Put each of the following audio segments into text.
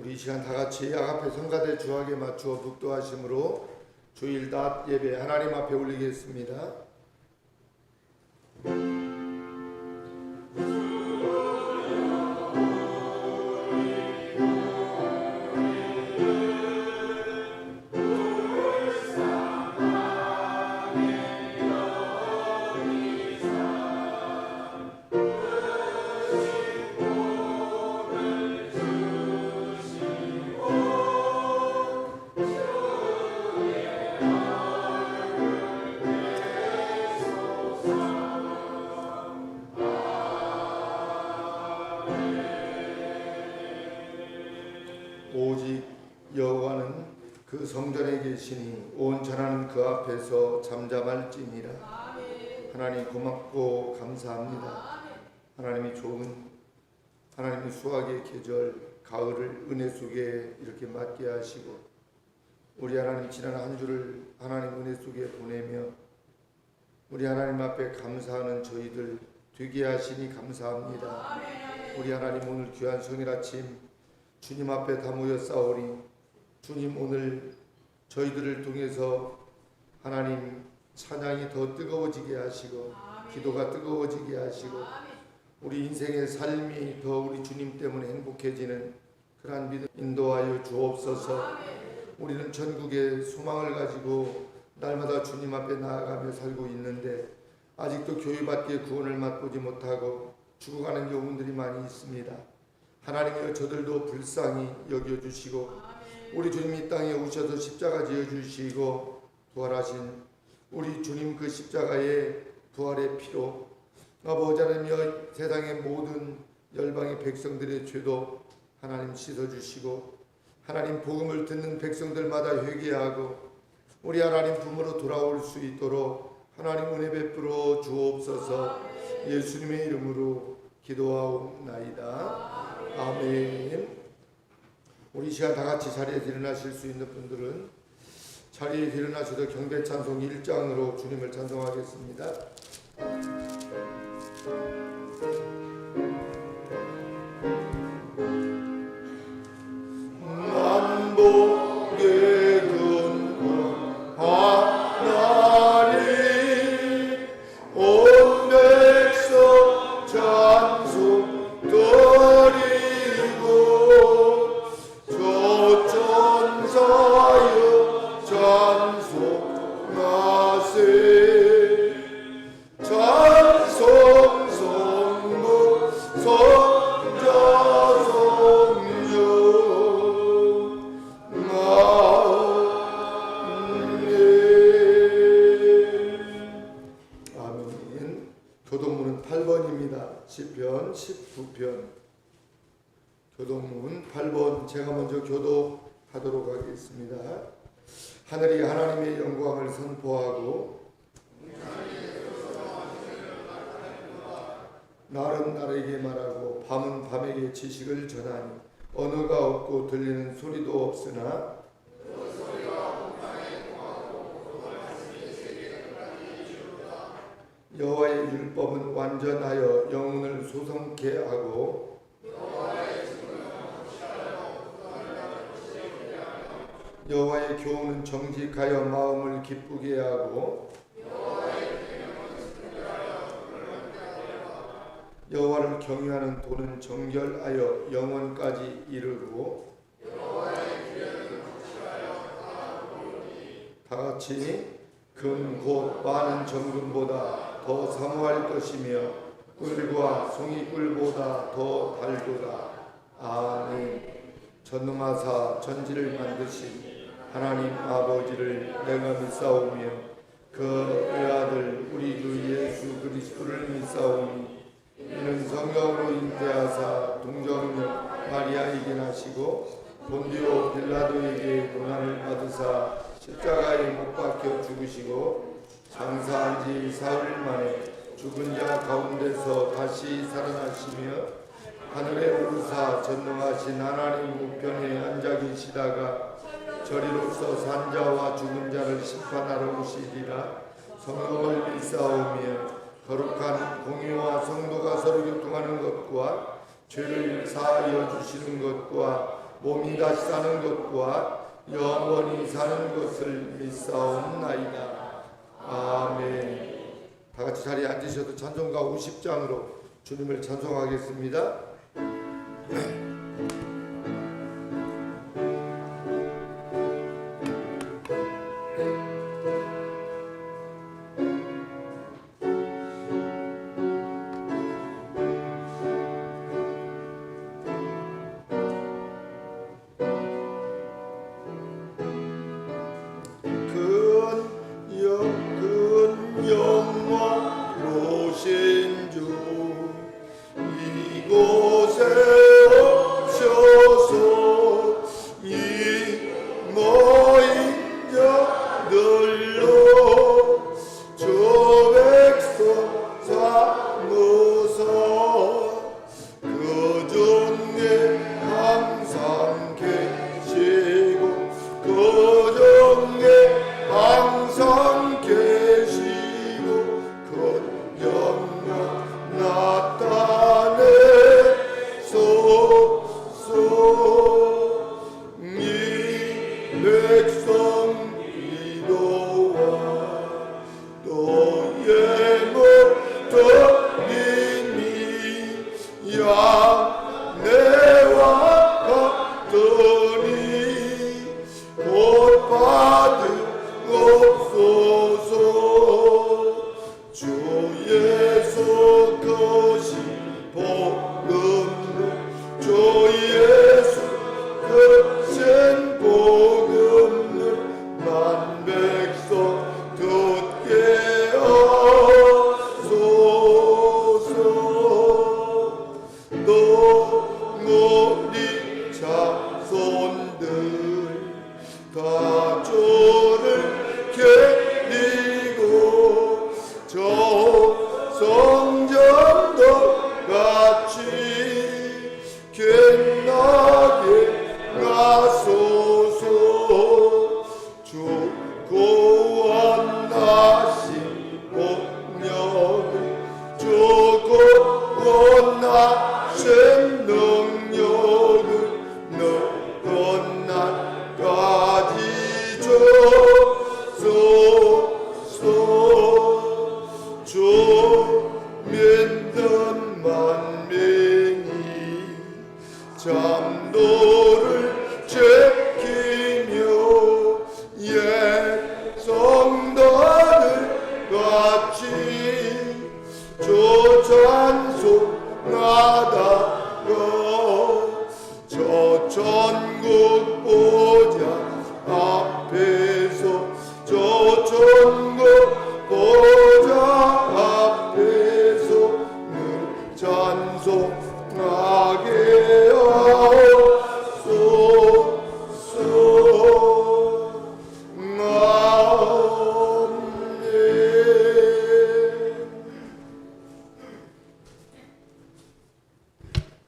우리 이 시간 다 같이 아가페 성가대 주악에 맞추어 북도하심으로 주일 낮 예배 하나님 앞에 올리겠습니다. 오직 여호와는 그 성전에 계시니 온 전하는 그 앞에서 잠잠할지니라. 하나님 고맙고 감사합니다. 하나님이 좋은 하나님의 수확의 계절 가을을 은혜 속에 이렇게 맞게 하시고 우리 하나님 지난 한 주를 하나님 은혜 속에 보내며 우리 하나님 앞에 감사하는 저희들 되게 하시니 감사합니다. 우리 하나님 오늘 귀한 성일 아침 주님 앞에 다 모여 싸우니 주님 오늘 저희들을 통해서 하나님 찬양이 더 뜨거워지게 하시고 기도가 뜨거워지게 하시고 우리 인생의 삶이 더 우리 주님 때문에 행복해지는 그러한 믿음 인도하여 주옵소서. 우리는 전국의 소망을 가지고 날마다 주님 앞에 나아가며 살고 있는데 아직도 교회밖에 구원을 맛보지 못하고 죽어가는 영혼들이 많이 있습니다. 하나님이여 저들도 불쌍히 여겨주시고 우리 주님 이 땅에 오셔서 십자가 지어주시고 부활하신 우리 주님 그 십자가의 부활의 피로 아버지 하나님이여 세상의 모든 열방의 백성들의 죄도 하나님 씻어주시고 하나님 복음을 듣는 백성들마다 회개하고 우리 하나님 품으로 돌아올 수 있도록 하나님 은혜 베풀어 주옵소서. 예수님의 이름으로 기도하옵나이다. 아멘. 우리 시간 다 같이 자리에서 일어나실 수 있는 분들은 자리에서 일어나셔서 경배 찬송 1장으로 주님을 찬송하겠습니다. 만복의 근원 하나님 온 백성 찬송 드리고 저 천사여 찬송하세 찬송 성부 성자 성령 아멘. 교동문은 8번입니다. 시편 19편 교동문 8번 제가 먼저 교독하도록 하겠습니다. 하늘이 하나님의 영광을 선포하고 날은 날에게 말하고 밤은 밤에게 지식을 전하니 언어가 없고 들리는 소리도 없으나 여호와의 율법은 완전하여 영혼을 소성케 하고 여호와의 교훈은 정직하여 마음을 기쁘게 하고 여호와를 경외하는 도는 정결하여 영원까지 이르고 다같이 금 곧 많은 정금보다 더 사모할 것이며 꿀과 송이꿀보다 더 달도다. 아멘. 전능하사 천지를 만드신 하나님 아버지를 내가 믿사오며 그 외아들 우리 주 예수 그리스도를 믿사오니 이는 성령으로 잉태하사 동정녀 마리아에게 나시고 본디오 빌라도에게 고난을 받으사 십자가에 못 박혀 죽으시고 장사한 지 사흘 만에 죽은 자 가운데서 다시 살아나시며 하늘에 오르사 전능하신 하나님 우편에 앉아 계시다가 저리로서 산자와 죽은 자를 심판하러 오시리라. 성령을 믿사오며 거룩한 공의와 성도가 서로 교통하는 것과 죄를 사하여 주시는 것과 몸이 다시 사는 것과 영원히 사는 것을 믿사옵나이다. 아멘. 다 같이 자리에 앉으셔도 찬송가 50장으로 주님을 찬송하겠습니다. 영원로신 주 이곳에 오셔서 이 모인 자들로 저 백성 삼으사 그 중에 항상 계시고 그 중에 항상 계시고 그 영광 나타내소서. 이 백성 기도와 너의 모든 믿음이 양내와 같으니 곧 받으옵소서. 주 예수 크신 복음로 주 예수 크신 복음로 만 백성 듣게 하소서. 또 우리 자손들 다 주를 기리고 저 성전도 같이 빛나게 하소서. 주 구원하신 능력을 주 구원하신 능력을 너던 날까지 주소서. 주 믿는 만민이 잠도를 지키며 옛 성도들 같이 주 찬송하다가 저 천국 보좌 앞에서 저 천국 보좌 앞에서 늘 찬송하게 하소서. 아멘.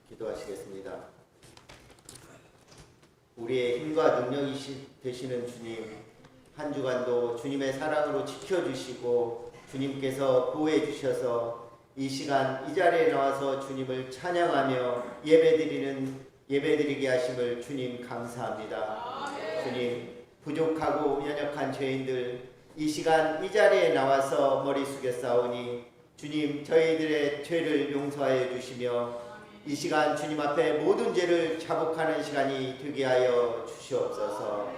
기도하시겠습니다. 우리의 힘과 능력이 되시는 주님, 한 주간도 주님의 사랑으로 지켜주시고 주님께서 보호해 주셔서 이 시간 이 자리에 나와서 주님을 찬양하며 예배드리게 하심을 주님 감사합니다. 주님, 부족하고 연약한 죄인들 이 시간 이 자리에 나와서 머리 숙여 싸우니 주님, 저희들의 죄를 용서하여 주시며 이 시간 주님 앞에 모든 죄를 자복하는 시간이 되게 하여 주시옵소서.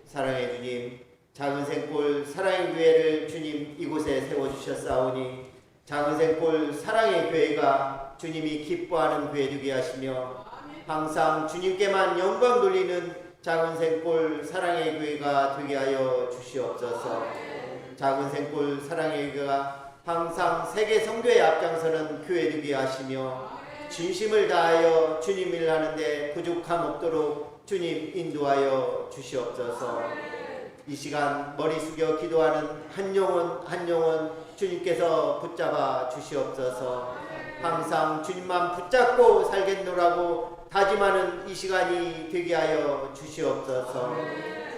사랑의 주님, 작은 생골 사랑의 교회를 주님 이곳에 세워주셨사오니 작은 생골 사랑의 교회가 주님이 기뻐하는 교회 되게 하시며 항상 주님께만 영광 돌리는 작은 생골 사랑의 교회가 되게 하여 주시옵소서. 작은 생골 사랑의 교회가 항상 세계 선교에 앞장서는 교회 되게 하시며 진심을 다하여 주님 일 하는데 부족함 없도록 주님 인도하여 주시옵소서. 이 시간 머리 숙여 기도하는 한 영혼 주님께서 붙잡아 주시옵소서. 항상 주님만 붙잡고 살겠노라고 다짐하는 이 시간이 되게 하여 주시옵소서.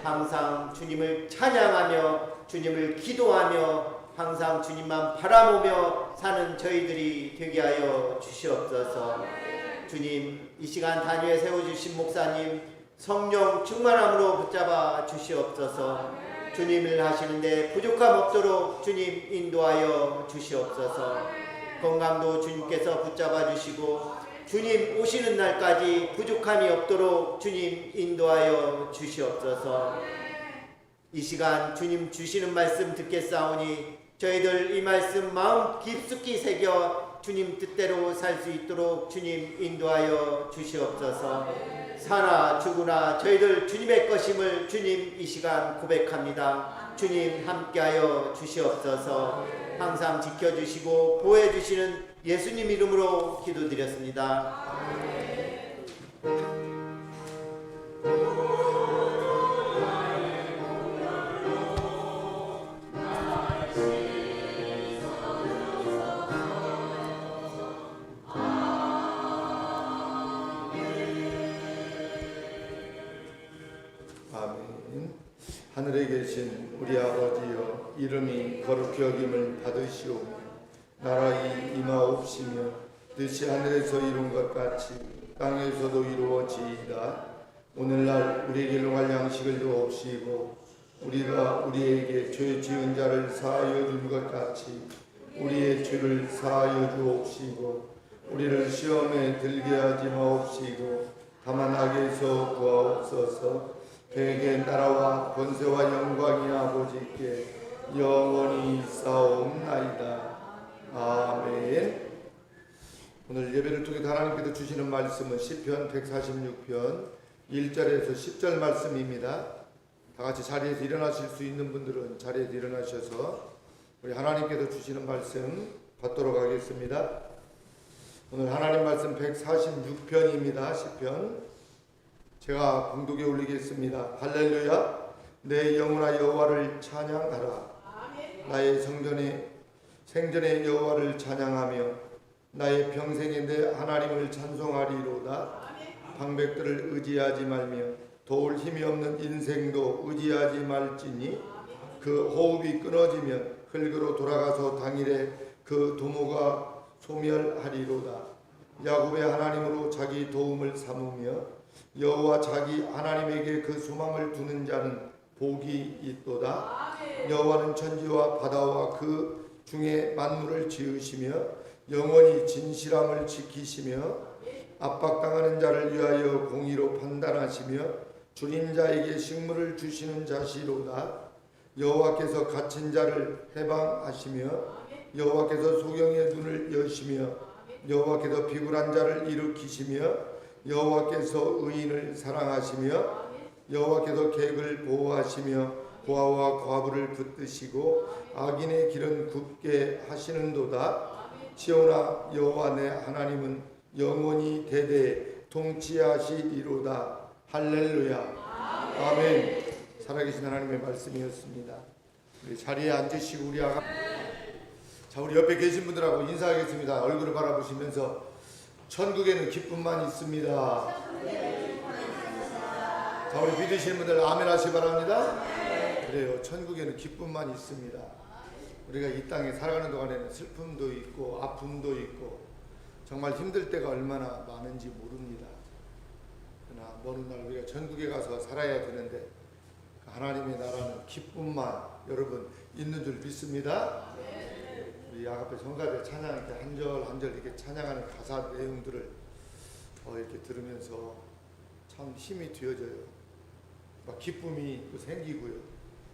항상 주님을 찬양하며 주님을 기도하며 항상 주님만 바라보며 사는 저희들이 되게 하여 주시옵소서. 주님, 이 시간 단위에 세워주신 목사님 성령 충만함으로 붙잡아 주시옵소서. 주님을 하시는데 부족함 없도록 주님 인도하여 주시옵소서. 건강도 주님께서 붙잡아 주시고 주님 오시는 날까지 부족함이 없도록 주님 인도하여 주시옵소서. 이 시간 주님 주시는 말씀 듣겠사오니 저희들 이 말씀 마음 깊숙이 새겨 주님 뜻대로 살 수 있도록 주님 인도하여 주시옵소서. 사나 죽으나 저희들 주님의 것임을 주님 이 시간 고백합니다. 주님 함께하여 주시옵소서. 항상 지켜주시고 보호해주시는 예수님 이름으로 기도드렸습니다. 아멘. 하늘에 계신 우리 아버지여, 이름이 거룩히 여김을 받으시오며 나라의 임하옵시며 뜻이 하늘에서 이룬 것 같이 땅에서도 이루어지이다. 오늘날 우리에게 일용할 양식을 주옵시고 우리가 우리에게 죄 지은 자를 사하여 준 것 같이 우리의 죄를 사하여 주옵시고 우리를 시험에 들게 하지 마옵시고 다만 악에서 구하옵소서. 대개 나라와 권세와 영광이 아버지께 영원히 있사옵나이다. 아멘. 오늘 예배를 통해 하나님께서 주시는 말씀은 시편 146편 1절에서 10절 말씀입니다. 다 같이 자리에서 일어나실 수 있는 분들은 자리에서 일어나셔서 우리 하나님께서 주시는 말씀 받도록 하겠습니다. 오늘 하나님 말씀 146편입니다. 시편 제가 봉독에 올리겠습니다. 할렐루야. 내 영혼아 여호와를 찬양하라. 나의 생전에 여호와를 찬양하며 나의 평생에 내 하나님을 찬송하리로다. 방백들을 의지하지 말며 도울 힘이 없는 인생도 의지하지 말지니 그 호흡이 끊어지면 흙으로 돌아가서 당일에 그 도모가 소멸하리로다. 야곱의 하나님으로 자기 도움을 삼으며 여호와 자기 하나님에게 그 소망을 두는 자는 복이 있도다. 여호와는 천지와 바다와 그 중에 만물을 지으시며 영원히 진실함을 지키시며 압박당하는 자를 위하여 공의로 판단하시며 줄인 자에게 식물을 주시는 자시로다. 여호와께서 갇힌 자를 해방하시며 여호와께서 소경의 눈을 여시며 여호와께서 비굴한 자를 일으키시며 여호와께서 의인을 사랑하시며 여호와께서 객을 보호하시며 고아와 과부를 붙드시고 악인의 길은 굽게 하시는도다. 시온아 여호와 내 하나님은 영원히 대대 통치하시리로다. 할렐루야. 아멘. 살아계신 하나님의 말씀이었습니다. 우리 자리에 앉으시고 우리 우리 옆에 계신 분들하고 인사하겠습니다. 얼굴을 바라보시면서 천국에는 기쁨만 있습니다. 자, 우리 믿으시는 분들 아멘 하시기 바랍니다. 그래요. 천국에는 기쁨만 있습니다. 우리가 이 땅에 살아가는 동안에는 슬픔도 있고 아픔도 있고 정말 힘들 때가 얼마나 많은지 모릅니다. 그러나 어느 날 우리가 천국에 가서 살아야 되는데 하나님의 나라는 기쁨만 여러분 있는 줄 믿습니다. 우리 앞에 성가대 찬양 이렇게 한 절 한 절 이렇게 찬양하는 가사 내용들을 이렇게 들으면서 참 힘이 되어져요. 막 기쁨이 또 생기고요.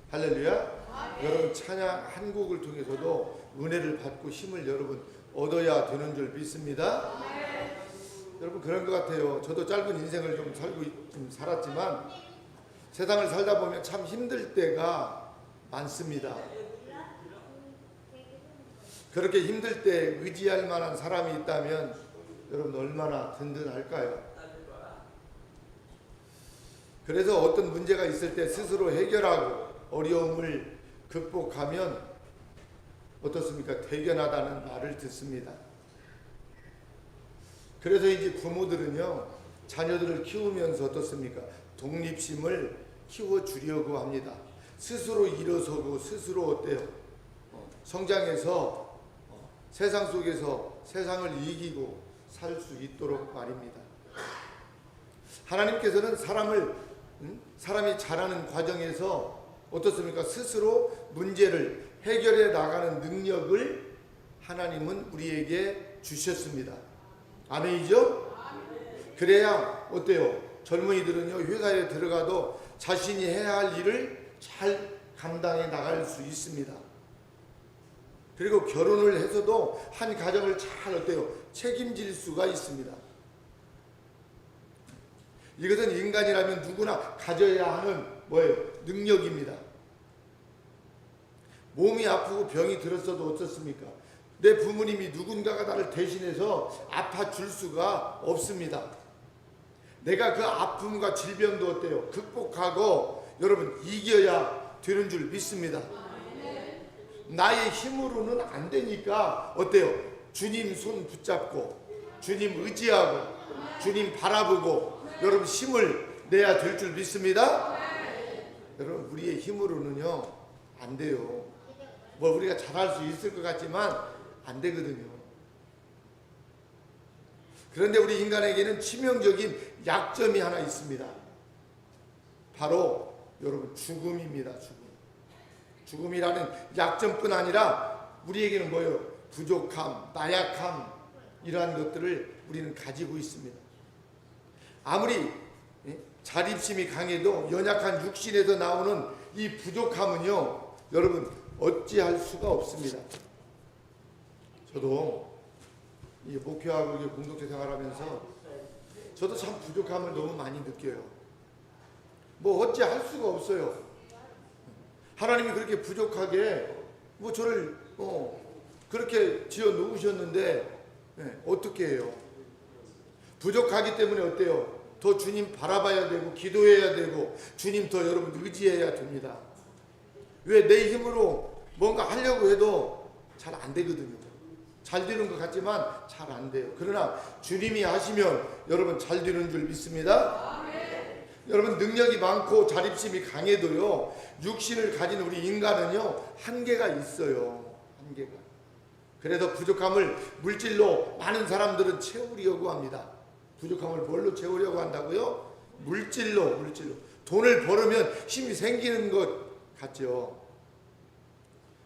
할렐루야. 여러분 찬양 한 곡을 통해서도 은혜를 받고 힘을 여러분 얻어야 되는 줄 믿습니다. 여러분 그런 것 같아요. 저도 짧은 인생을 좀 살았지만 세상을 살다 보면 참 힘들 때가 많습니다. 그렇게 힘들 때 의지할 만한 사람이 있다면 여러분 얼마나 든든할까요? 그래서 어떤 문제가 있을 때 스스로 해결하고 어려움을 극복하면 어떻습니까? 대견하다는 말을 듣습니다. 그래서 이제 부모들은요 자녀들을 키우면서 어떻습니까? 독립심을 키워주려고 합니다. 스스로 일어서고 스스로 어때요? 성장해서 세상 속에서 세상을 이기고 살 수 있도록 말입니다. 하나님께서는 사람이 자라는 과정에서 어떻습니까? 스스로 문제를 해결해 나가는 능력을 하나님은 우리에게 주셨습니다. 아멘이죠? 그래야 어때요? 젊은이들은요, 회사에 들어가도 자신이 해야 할 일을 잘 감당해 나갈 수 있습니다. 그리고 결혼을 해서도 한 가정을 잘 어때요? 책임질 수가 있습니다. 이것은 인간이라면 누구나 가져야 하는 뭐예요? 능력입니다. 몸이 아프고 병이 들었어도 어떻습니까? 내 부모님이 누군가가 나를 대신해서 아파줄 수가 없습니다. 내가 그 아픔과 질병도 어때요? 극복하고 여러분 이겨야 되는 줄 믿습니다. 나의 힘으로는 안 되니까 어때요? 주님 손 붙잡고 주님 의지하고 주님 바라보고 여러분 힘을 내야 될 줄 믿습니다. 여러분 우리의 힘으로는요 안 돼요. 뭐 우리가 잘할 수 있을 것 같지만 안 되거든요. 그런데 우리 인간에게는 치명적인 약점이 하나 있습니다. 바로 여러분 죽음입니다. 죽음이라는 약점뿐 아니라 우리에게는 뭐예요? 부족함, 나약함 이러한 것들을 우리는 가지고 있습니다. 아무리 자립심이 강해도 연약한 육신에서 나오는 이 부족함은요 여러분 어찌할 수가 없습니다. 저도 이 목회하고 공동체 생활하면서 저도 참 부족함을 너무 많이 느껴요. 뭐 어찌할 수가 없어요. 하나님이 그렇게 부족하게 뭐 저를 그렇게 지어 놓으셨는데 어떻게 해요? 부족하기 때문에 어때요? 더 주님 바라봐야 되고 기도해야 되고 주님 더 여러분 의지해야 됩니다. 왜 내 힘으로 뭔가 하려고 해도 잘 안 되거든요. 잘 되는 것 같지만 잘 안 돼요. 그러나 주님이 하시면 여러분 잘 되는 줄 믿습니다. 아멘. 여러분 능력이 많고 자립심이 강해도요 육신을 가진 우리 인간은요 한계가 있어요. 한계가. 그래서 부족함을 물질로 많은 사람들은 채우려고 합니다. 부족함을 뭘로 채우려고 한다고요? 물질로. 돈을 벌으면 힘이 생기는 것 같죠.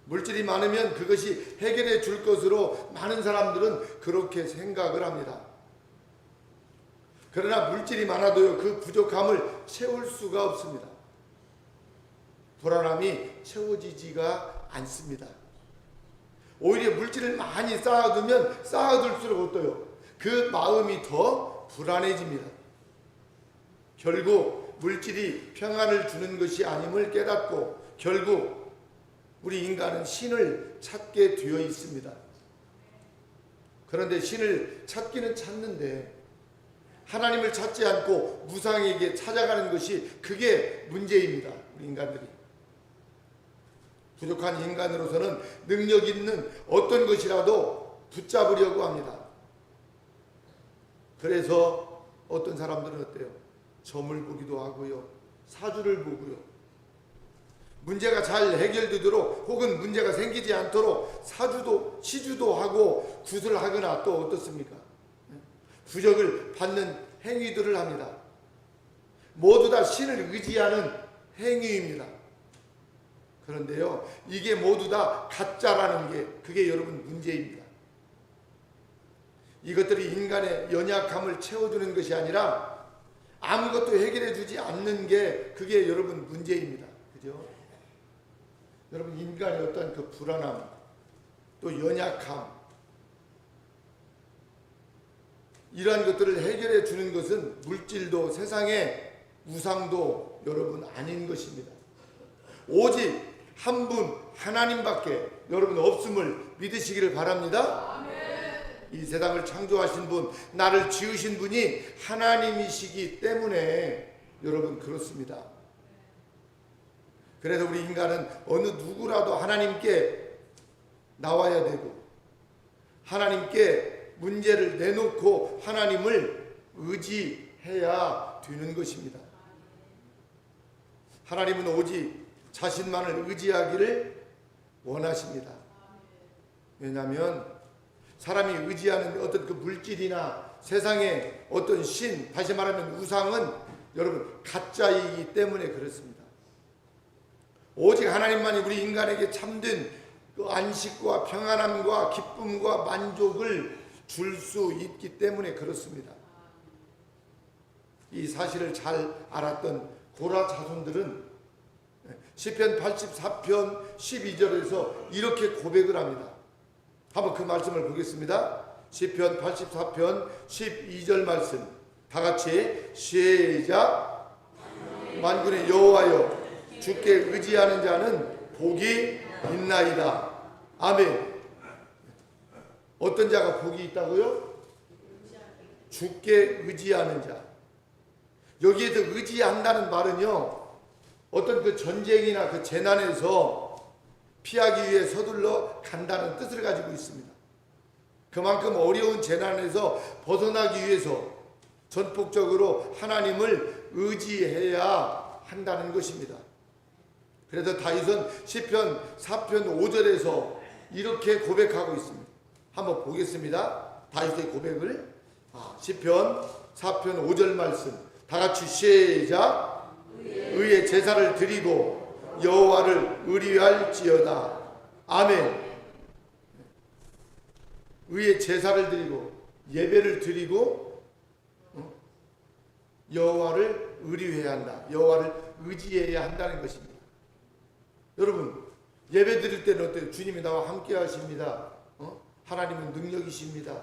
물질이 많으면 그것이 해결해 줄 것으로 많은 사람들은 그렇게 생각을 합니다. 그러나 물질이 많아도요 그 부족함을 채울 수가 없습니다. 불안함이 채워지지가 않습니다. 오히려 물질을 많이 쌓아두면 쌓아둘수록 어때요? 그 마음이 더 불안해집니다. 결국 물질이 평안을 주는 것이 아님을 깨닫고 결국 우리 인간은 신을 찾게 되어 있습니다. 그런데 신을 찾기는 찾는데 하나님을 찾지 않고 무상에게 찾아가는 것이 그게 문제입니다. 우리 인간들이. 부족한 인간으로서는 능력 있는 어떤 것이라도 붙잡으려고 합니다. 그래서 어떤 사람들은 어때요? 점을 보기도 하고요. 사주를 보고요. 문제가 잘 해결되도록 혹은 문제가 생기지 않도록 사주도 시주도 하고 굿을 하거나 또 어떻습니까? 부적을 받는 행위들을 합니다. 모두 다 신을 의지하는 행위입니다. 그런데요 이게 모두 다 가짜라는 게 그게 여러분 문제입니다. 이것들이 인간의 연약함을 채워주는 것이 아니라 아무것도 해결해 주지 않는 게 그게 여러분 문제입니다. 그죠? 여러분 인간의 어떤 그 불안함 또 연약함 이러한 것들을 해결해 주는 것은 물질도 세상의 우상도 여러분 아닌 것입니다. 오직 한 분 하나님밖에 여러분 없음을 믿으시기를 바랍니다. 이 세상을 창조하신 분, 나를 지으신 분이 하나님이시기 때문에 여러분 그렇습니다. 그래서 우리 인간은 어느 누구라도 하나님께 나와야 되고 하나님께 문제를 내놓고 하나님을 의지해야 되는 것입니다. 하나님은 오직 자신만을 의지하기를 원하십니다. 왜냐하면 사람이 의지하는 어떤 그 물질이나 세상에 어떤 신, 다시 말하면 우상은 여러분 가짜이기 때문에 그렇습니다. 오직 하나님만이 우리 인간에게 참된 그 안식과 평안함과 기쁨과 만족을 줄 수 있기 때문에 그렇습니다. 이 사실을 잘 알았던 고라 자손들은 시편 84편 12절에서 이렇게 고백을 합니다. 한번 그 말씀을 보겠습니다. 시편 84편 12절 말씀 다 같이 시작. 만군의 여호와여 주께 의지하는 자는 복이 있나이다. 아멘. 어떤 자가 복이 있다고요? 주께 의지하는 자. 여기에서 의지한다는 말은요, 어떤 그 전쟁이나 그 재난에서 피하기 위해 서둘러 간다는 뜻을 가지고 있습니다. 그만큼 어려운 재난에서 벗어나기 위해서 전폭적으로 하나님을 의지해야 한다는 것입니다. 그래서 다윗은 시편 4편 5절에서 이렇게 고백하고 있습니다. 한번 보겠습니다. 다윗의 고백을. 시편 4편 5절 말씀 다 같이 시작. 의의 제사를 드리고 여호와를 의뢰할지어다. 아멘. 의의 제사를 드리고 예배를 드리고 여호와를 의뢰해야 한다. 여호와를 의지해야 한다는 것입니다. 여러분, 예배 드릴 때는 어때요? 주님이 나와 함께 하십니다. 하나님은 능력이십니다.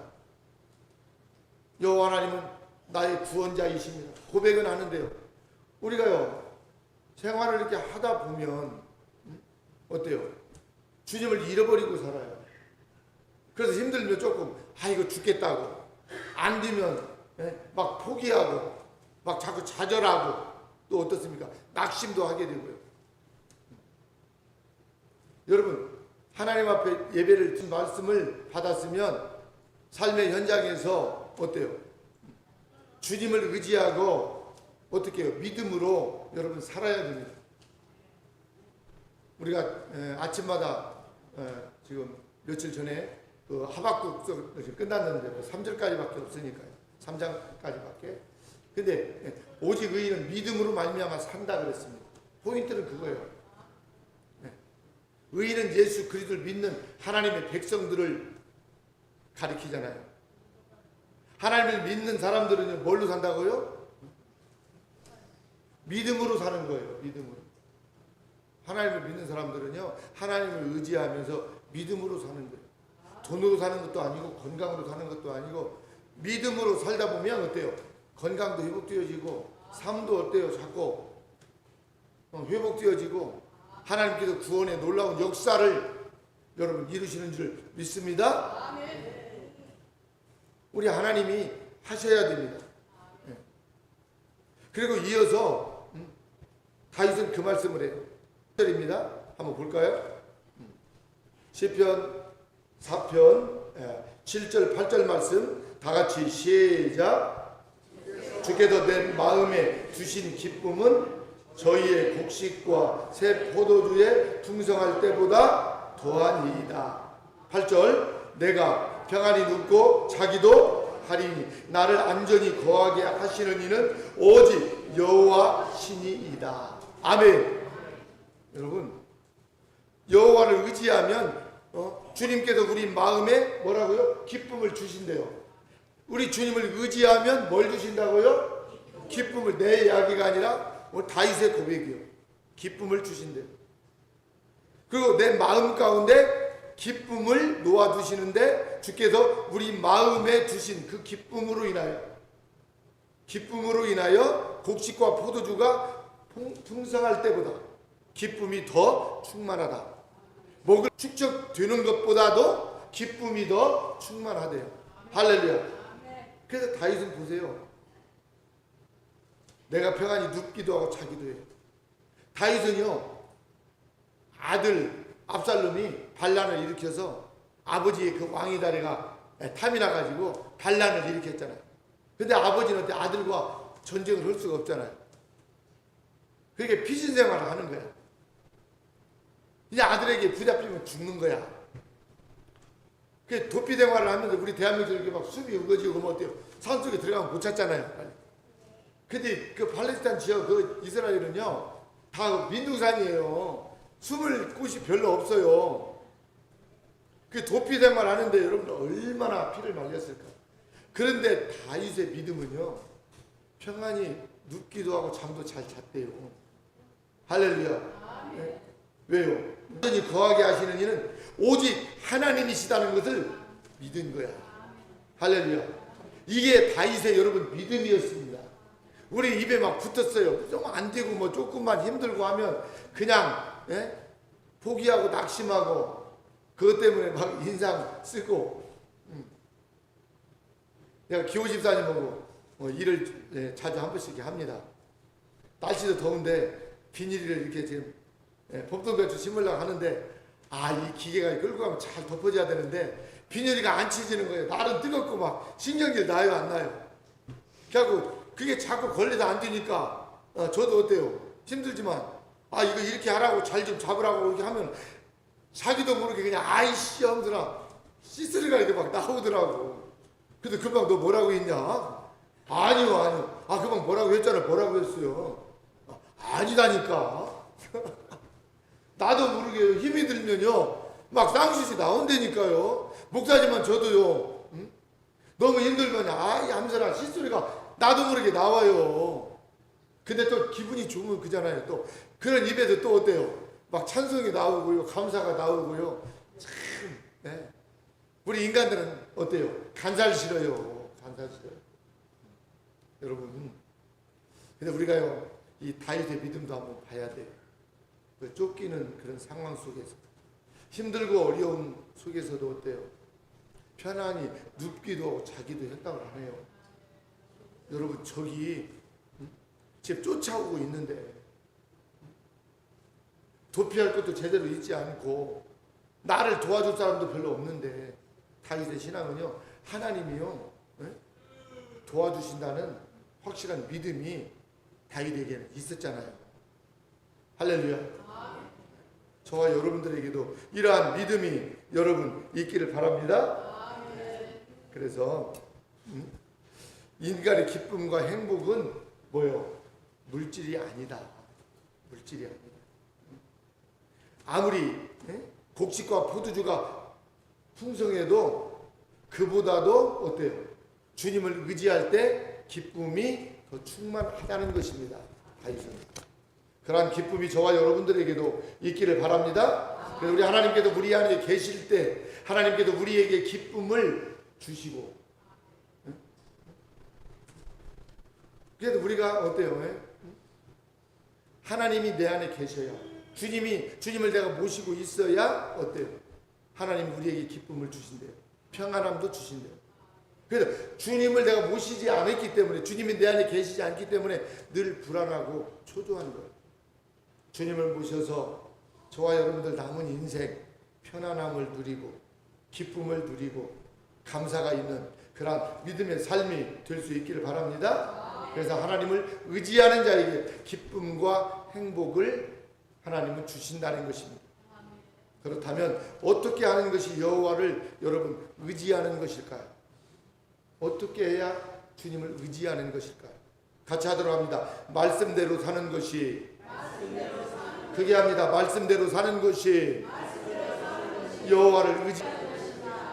여호와 하나님은 나의 구원자이십니다. 고백은 하는데요, 우리가요 생활을 이렇게 하다 보면 어때요? 주님을 잃어버리고 살아요. 그래서 힘들면 조금 이거 죽겠다고, 안 되면 막 포기하고 막 자꾸 좌절하고, 또 어떻습니까? 낙심도 하게 되고요. 여러분, 하나님 앞에 예배를 드린 말씀을 받았으면 삶의 현장에서 어때요? 주님을 의지하고 어떻게 해요? 믿음으로 여러분 살아야 됩니다. 우리가 아침마다 지금 며칠 전에 그 하박국 끝났는데 3절까지밖에 없으니까요. 3장까지밖에. 근데 오직 의인은 믿음으로 말미암아 산다 그랬습니다. 포인트는 그거예요. 의인은 예수 그리스도를 믿는 하나님의 백성들을 가리키잖아요. 하나님을 믿는 사람들은 뭘로 산다고요? 믿음으로 사는 거예요. 믿음으로. 하나님을 믿는 사람들은요, 하나님을 의지하면서 믿음으로 사는 거예요. 돈으로 사는 것도 아니고 건강으로 사는 것도 아니고 믿음으로 살다 보면 어때요? 건강도 회복되어지고 삶도 어때요? 자꾸 회복되어지고 하나님께서 구원의 놀라운 역사를 여러분 이루시는 줄 믿습니다. 우리 하나님이 하셔야 됩니다. 그리고 이어서 다윗은 그 말씀을 해요. 1절입니다. 한번 볼까요? 시편 4편 7절 8절 말씀 다 같이 시작. 주께서 내 마음에 주신 기쁨은 저희의 곡식과 새 포도주에 풍성할 때보다 더하니이다. 8절 내가 평안히 눕고 자기도 하리니 나를 안전히 거하게 하시는 이는 오직 여호와 신이이다. 아멘. 여러분, 여호와를 의지하면 주님께서 우리 마음에 뭐라고요? 기쁨을 주신대요. 우리 주님을 의지하면 뭘 주신다고요? 기쁨을. 내 이야기가 아니라 다윗의 고백이요. 기쁨을 주신대요. 그리고 내 마음 가운데 기쁨을 놓아두시는데 주께서 우리 마음에 두신 그 기쁨으로 인하여 곡식과 포도주가 풍성할 때보다 기쁨이 더 충만하다. 목을 축적되는 것보다도 기쁨이 더 충만하대요. 할렐루야. 그래서 다윗은 보세요. 내가 평안히 눕기도 하고 자기도 해요. 다윗은요, 아들 압살롬이 반란을 일으켜서 아버지의 그 왕위 다리가 탐이 나가지고 반란을 일으켰잖아요. 근데 아버지는 아들과 전쟁을 할 수가 없잖아요. 그러니까 피신 생활을 하는 거야. 이제 아들에게 붙잡히면 죽는 거야. 그 도피 생활을 하면서 우리 대한민국 이렇게 막 숨이 우거지고 그러면 어때요? 산속에 들어가면 못 찾잖아요. 빨리. 근데 그 팔레스타인 지역 그 이스라엘은요 다 민둥산이에요. 숨을 곳이 별로 없어요. 그 도피 생활 하는데 여러분 얼마나 피를 말렸을까. 그런데 다윗의 믿음은요 평안히 눕기도 하고 잠도 잘 잤대요. 할렐루야. 네. 왜요? 완전히 거하게 하시는 이는 오직 하나님이시다는 것을 믿은 거야. 할렐루야. 이게 다윗의 여러분 믿음이었습니다. 우리 입에 막 붙었어요. 좀 안 되고 뭐 조금만 힘들고 하면 그냥 포기하고 낙심하고 그것 때문에 막 인상 쓰고. 내가 기호 집사님하고 일을 자주 한 번씩 합니다. 날씨도 더운데 비닐을 이렇게 지금 봄동배추 심으려고 하는데 이 기계가 끌고 가면 잘 덮어져야 되는데 비닐이가 안 치지는 거예요. 날은 뜨겁고 막 신경질 나요 안 나요? 그래갖고 그게 자꾸 걸려서 안 되니까 저도 어때요? 힘들지만 이거 이렇게 하라고 잘 좀 잡으라고 이렇게 하면 자기도 모르게 그냥 아이씨 하면서 시스루가 이렇게 막 나오더라고. 근데 금방 너 뭐라고 했냐? 아니요. 금방 뭐라고 했잖아. 뭐라고 했어요? 아니다니까. 나도 모르게 힘이 들면요 막 쌍시시 나온다니까요. 목사지만 저도요 너무 힘들면 얌전한 시소리가 나도 모르게 나와요. 근데 또 기분이 좋으면 그잖아요. 또 그런 입에서 또 어때요? 막 찬송이 나오고요 감사가 나오고요. 참 우리 인간들은 어때요? 간살 싫어요. 간살 싫어요. 여러분 근데 우리가요 이 다윗의 믿음도 한번 봐야 돼요. 그 쫓기는 그런 상황 속에서 힘들고 어려운 속에서도 어때요? 편안히 눕기도 하고 자기도 했다고 하네요. 여러분 저기 지금 쫓아오고 있는데 도피할 것도 제대로 있지 않고 나를 도와줄 사람도 별로 없는데 다윗의 신앙은요 하나님이요 도와주신다는 확실한 믿음이 다윗에게는 있었잖아요. 할렐루야. 저와 여러분들에게도 이러한 믿음이 여러분 있기를 바랍니다. 그래서 인간의 기쁨과 행복은 뭐예요? 물질이 아니다. 물질이 아니다. 아무리 곡식과 포도주가 풍성해도 그보다도 어때요? 주님을 의지할 때 기쁨이 더 충만하다는 것입니다. 다윗은. 그러한 기쁨이 저와 여러분들에게도 있기를 바랍니다. 그래서 우리 하나님께도 우리 안에 계실 때 하나님께도 우리에게 기쁨을 주시고 그래도 우리가 어때요? 하나님이 내 안에 계셔야 주님을 내가 모시고 있어야 어때요? 하나님이 우리에게 기쁨을 주신대요. 평안함도 주신대요. 그래서 주님을 내가 모시지 않았기 때문에 주님이 내 안에 계시지 않기 때문에 늘 불안하고 초조한 거예요. 주님을 모셔서 저와 여러분들 남은 인생 편안함을 누리고 기쁨을 누리고 감사가 있는 그런 믿음의 삶이 될 수 있기를 바랍니다. 그래서 하나님을 의지하는 자에게 기쁨과 행복을 하나님은 주신다는 것입니다. 그렇다면 어떻게 하는 것이 여호와를 여러분 의지하는 것일까요? 어떻게 해야 주님을 의지하는 것일까요? 같이 하도록 합니다. 말씀대로 사는 것이 그게 합니다. 말씀대로 사는 것이 여호와를 의지.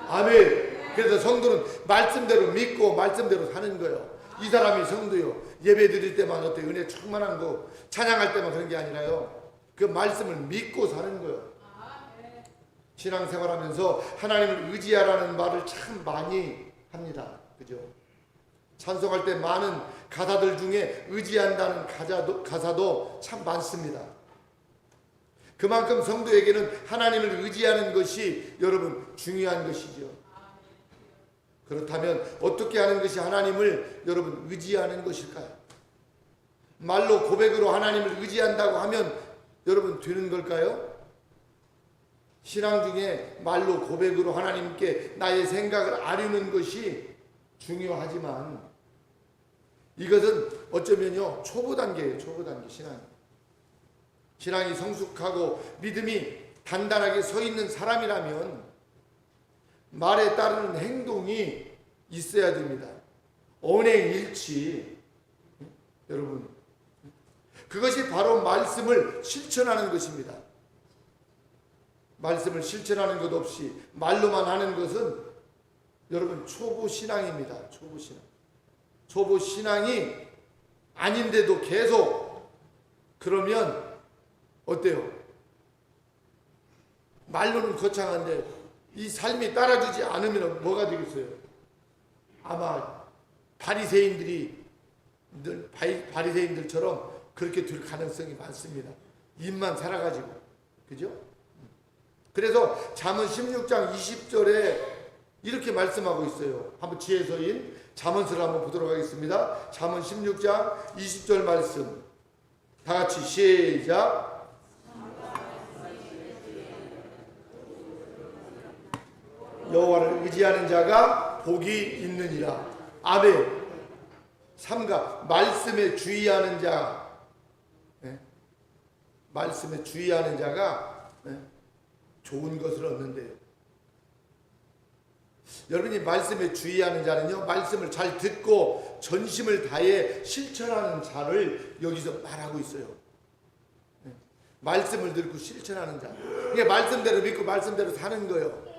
아멘. 그래서 성도는 말씀대로 믿고 말씀대로 사는 거예요. 이 사람이 성도요. 예배 드릴 때만 어때 은혜 충만한 거 찬양할 때만 그런 게 아니라요. 그 말씀을 믿고 사는 거예요. 신앙생활하면서 하나님을 의지하라는 말을 참 많이 합니다. 그죠? 찬송할 때 많은 가사들 중에 의지한다는 가사도 참 많습니다. 그만큼 성도에게는 하나님을 의지하는 것이 여러분 중요한 것이죠. 그렇다면 어떻게 하는 것이 하나님을 여러분 의지하는 것일까요? 말로 고백으로 하나님을 의지한다고 하면 여러분 되는 걸까요? 신앙 중에 말로 고백으로 하나님께 나의 생각을 아뢰는 것이 중요하지만 이것은 어쩌면요 초보 단계예요. 초보 단계 신앙이 성숙하고 믿음이 단단하게 서 있는 사람이라면 말에 따르는 행동이 있어야 됩니다. 언행일치. 여러분, 그것이 바로 말씀을 실천하는 것입니다. 말씀을 실천하는 것 없이 말로만 하는 것은 여러분 초보 신앙입니다. 초보 신앙. 초보 신앙이 아닌데도 계속 그러면 어때요? 말로는 거창한데 이 삶이 따라주지 않으면 뭐가 되겠어요? 아마 바리새인들처럼 그렇게 될 가능성이 많습니다. 입만 살아가지고. 그죠? 그래서 잠언 16장 20절에 이렇게 말씀하고 있어요. 한번 지혜서인 잠언서를 한번 보도록 하겠습니다. 잠언 16장 20절 말씀 다 같이 시작. 여호와를 의지하는 자가 복이 있느니라. 아멘. 삼가 말씀에 주의하는 자, 말씀에 주의하는 자가 좋은 것을 얻는데요. 여러분이 말씀에 주의하는 자는요, 말씀을 잘 듣고 전심을 다해 실천하는 자를 여기서 말하고 있어요. 말씀을 듣고 실천하는 자. 이게 말씀대로 믿고 말씀대로 사는 거예요.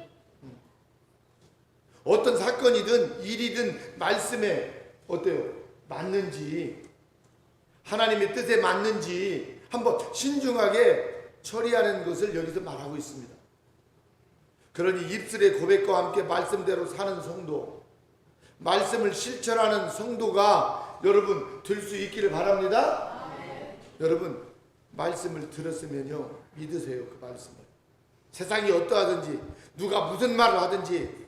어떤 사건이든 일이든 말씀에 어때요? 맞는지, 하나님의 뜻에 맞는지 한번 신중하게 처리하는 것을 여기서 말하고 있습니다. 그러니 입술의 고백과 함께 말씀대로 사는 성도, 말씀을 실천하는 성도가 여러분 될 수 있기를 바랍니다. 여러분 말씀을 들었으면요, 믿으세요. 그 말씀을. 세상이 어떠하든지 누가 무슨 말을 하든지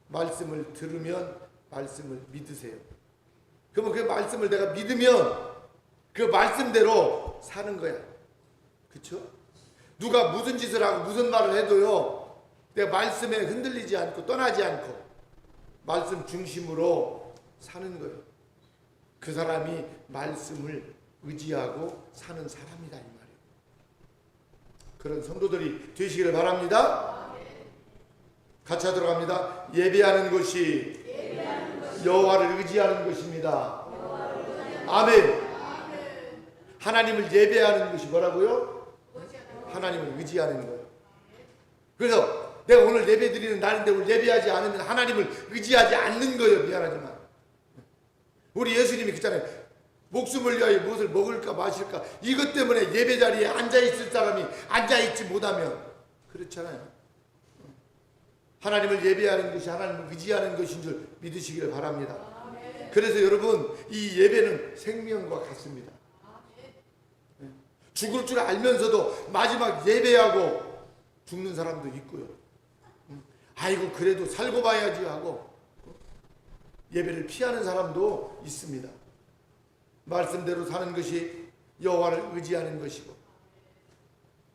말씀을 들으면 말씀을 믿으세요. 그러면 그 말씀을 내가 믿으면 그 말씀대로 사는 거야. 그렇죠? 누가 무슨 짓을 하고 무슨 말을 해도요, 내가 말씀에 흔들리지 않고 떠나지 않고 말씀 중심으로 사는 거예요. 그 사람이 말씀을 의지하고 사는 사람이다 이 말이에요. 그런 성도들이 되시기를 바랍니다. 같이 하도록 합니다. 예배하는 것이 여호와를 의지하는 것입니다. 아멘. 하나님을 예배하는 것이 뭐라고요? 하나님을 의지하는 거예요. 그래서 내가 오늘 예배 드리는 날인데 오늘 예배하지 않으면 하나님을 의지하지 않는 거예요. 미안하지만 우리 예수님이 그랬잖아요. 목숨을 위하여 무엇을 먹을까 마실까 이것 때문에 예배 자리에 앉아있을 사람이 앉아있지 못하면 그렇잖아요. 하나님을 예배하는 것이 하나님을 의지하는 것인 줄 믿으시기를 바랍니다. 그래서 여러분 이 예배는 생명과 같습니다. 죽을 줄 알면서도 마지막 예배하고 죽는 사람도 있고요. 아이고 그래도 살고 봐야지 하고 예배를 피하는 사람도 있습니다. 말씀대로 사는 것이 여호와를 의지하는 것이고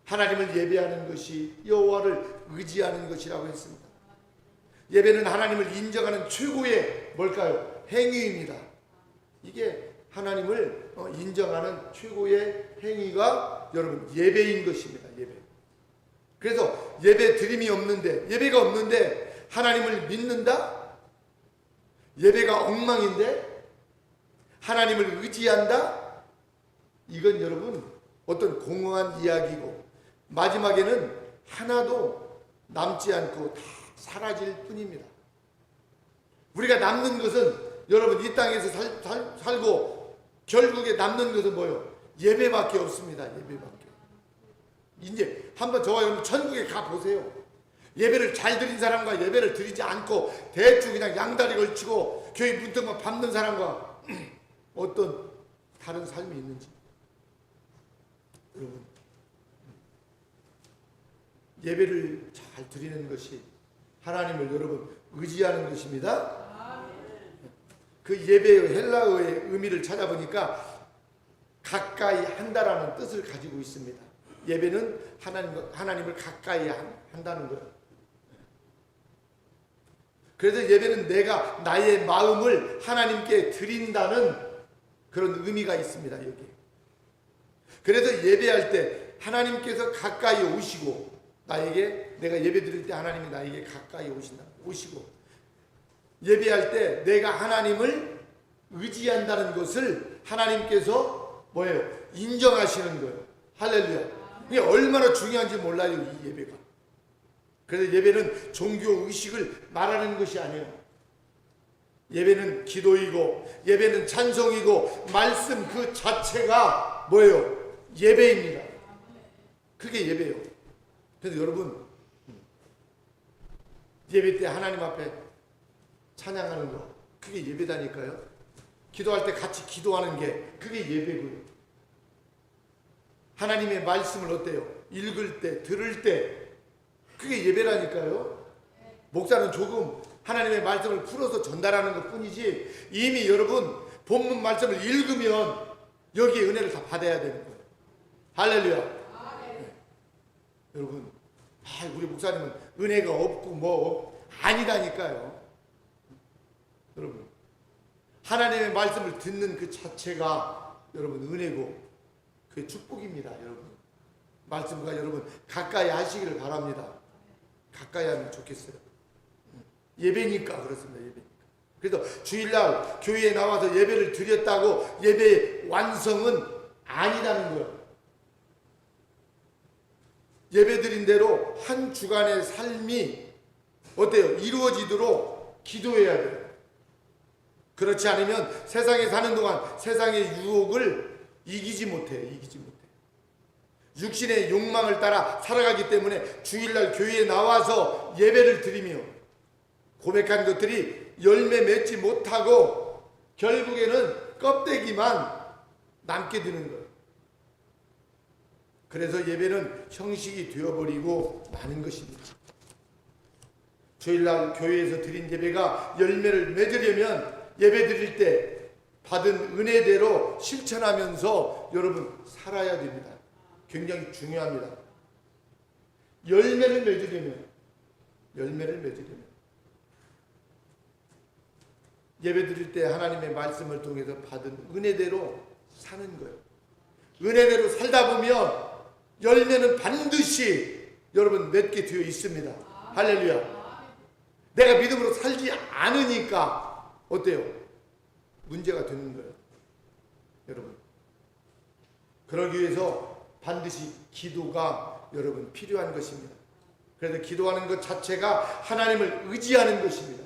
하나님을 예배하는 것이 여호와를 의지하는 것이라고 했습니다. 예배는 하나님을 인정하는 최고의 뭘까요? 행위입니다. 이게 하나님을 인정하는 최고의 행위가 여러분 예배인 것입니다. 예배. 그래서 예배 드림이 없는데 예배가 없는데 하나님을 믿는다? 예배가 엉망인데 하나님을 의지한다? 이건 여러분 어떤 공허한 이야기고 마지막에는 하나도 남지 않고 다 사라질 뿐입니다. 우리가 남는 것은 여러분 이 땅에서 살고 결국에 남는 것은 뭐예요? 예배밖에 없습니다. 예배밖에. 이제 한번 저와 여러분 천국에 가보세요. 예배를 잘 드린 사람과 예배를 드리지 않고 대충 그냥 양다리 걸치고 교회 문턱만 밟는 사람과 어떤 다른 삶이 있는지 여러분 예배를 잘 드리는 것이 하나님을 여러분 의지하는 것입니다. 그 예배의 헬라어의 의미를 찾아보니까 가까이 한다라는 뜻을 가지고 있습니다. 예배는 하나님을 가까이 한다는 거예요. 그래서 예배는 내가 나의 마음을 하나님께 드린다는 그런 의미가 있습니다. 여기. 그래서 예배할 때 하나님께서 가까이 오시고 나에게 내가 예배 드릴 때 하나님이 나에게 가까이 오시고 예배할 때 내가 하나님을 의지한다는 것을 하나님께서 뭐예요? 인정하시는 거예요. 할렐루야. 이게 얼마나 중요한지 몰라요, 이 예배가. 그래서 예배는 종교 의식을 말하는 것이 아니에요. 예배는 기도이고 예배는 찬송이고 말씀 그 자체가 뭐예요? 예배입니다. 그게 예배예요. 그래서 여러분 예배 때 하나님 앞에 찬양하는 거 그게 예배다니까요. 기도할 때 같이 기도하는 게 그게 예배고요. 하나님의 말씀을 어때요? 읽을 때 들을 때 그게 예배라니까요. 목사는 조금 하나님의 말씀을 풀어서 전달하는 것 뿐이지 이미 여러분 본문 말씀을 읽으면 여기에 은혜를 다 받아야 되는 거예요. 할렐루야. 네. 여러분 우리 목사님은 은혜가 없고 아니다니까요. 여러분 하나님의 말씀을 듣는 그 자체가 여러분 은혜고 그게 축복입니다. 여러분 말씀과 여러분 가까이 하시기를 바랍니다. 가까이 하면 좋겠어요. 예배니까 그렇습니다. 예배니까. 그래서 주일날 교회에 나와서 예배를 드렸다고 예배의 완성은 아니라는 거예요. 예배드린 대로 한 주간의 삶이 어때요? 이루어지도록 기도해야 돼요. 그렇지 않으면 세상에 사는 동안 세상의 유혹을 이기지 못해요. 육신의 욕망을 따라 살아가기 때문에 주일날 교회에 나와서 예배를 드리며 고백한 것들이 열매 맺지 못하고 결국에는 껍데기만 남게 되는 거예요. 그래서 예배는 형식이 되어버리고 마는 것입니다. 주일날 교회에서 드린 예배가 열매를 맺으려면 예배 드릴 때 받은 은혜대로 실천하면서 여러분 살아야 됩니다. 굉장히 중요합니다. 열매를 맺으려면 예배 드릴 때 하나님의 말씀을 통해서 받은 은혜대로 사는 거예요. 은혜대로 살다 보면 열매는 반드시 여러분 맺게 되어 있습니다. 할렐루야. 내가 믿음으로 살지 않으니까 어때요? 문제가 되는 거예요. 여러분 그러기 위해서 반드시 기도가 여러분 필요한 것입니다. 그래서 기도하는 것 자체가 하나님을 의지하는 것입니다.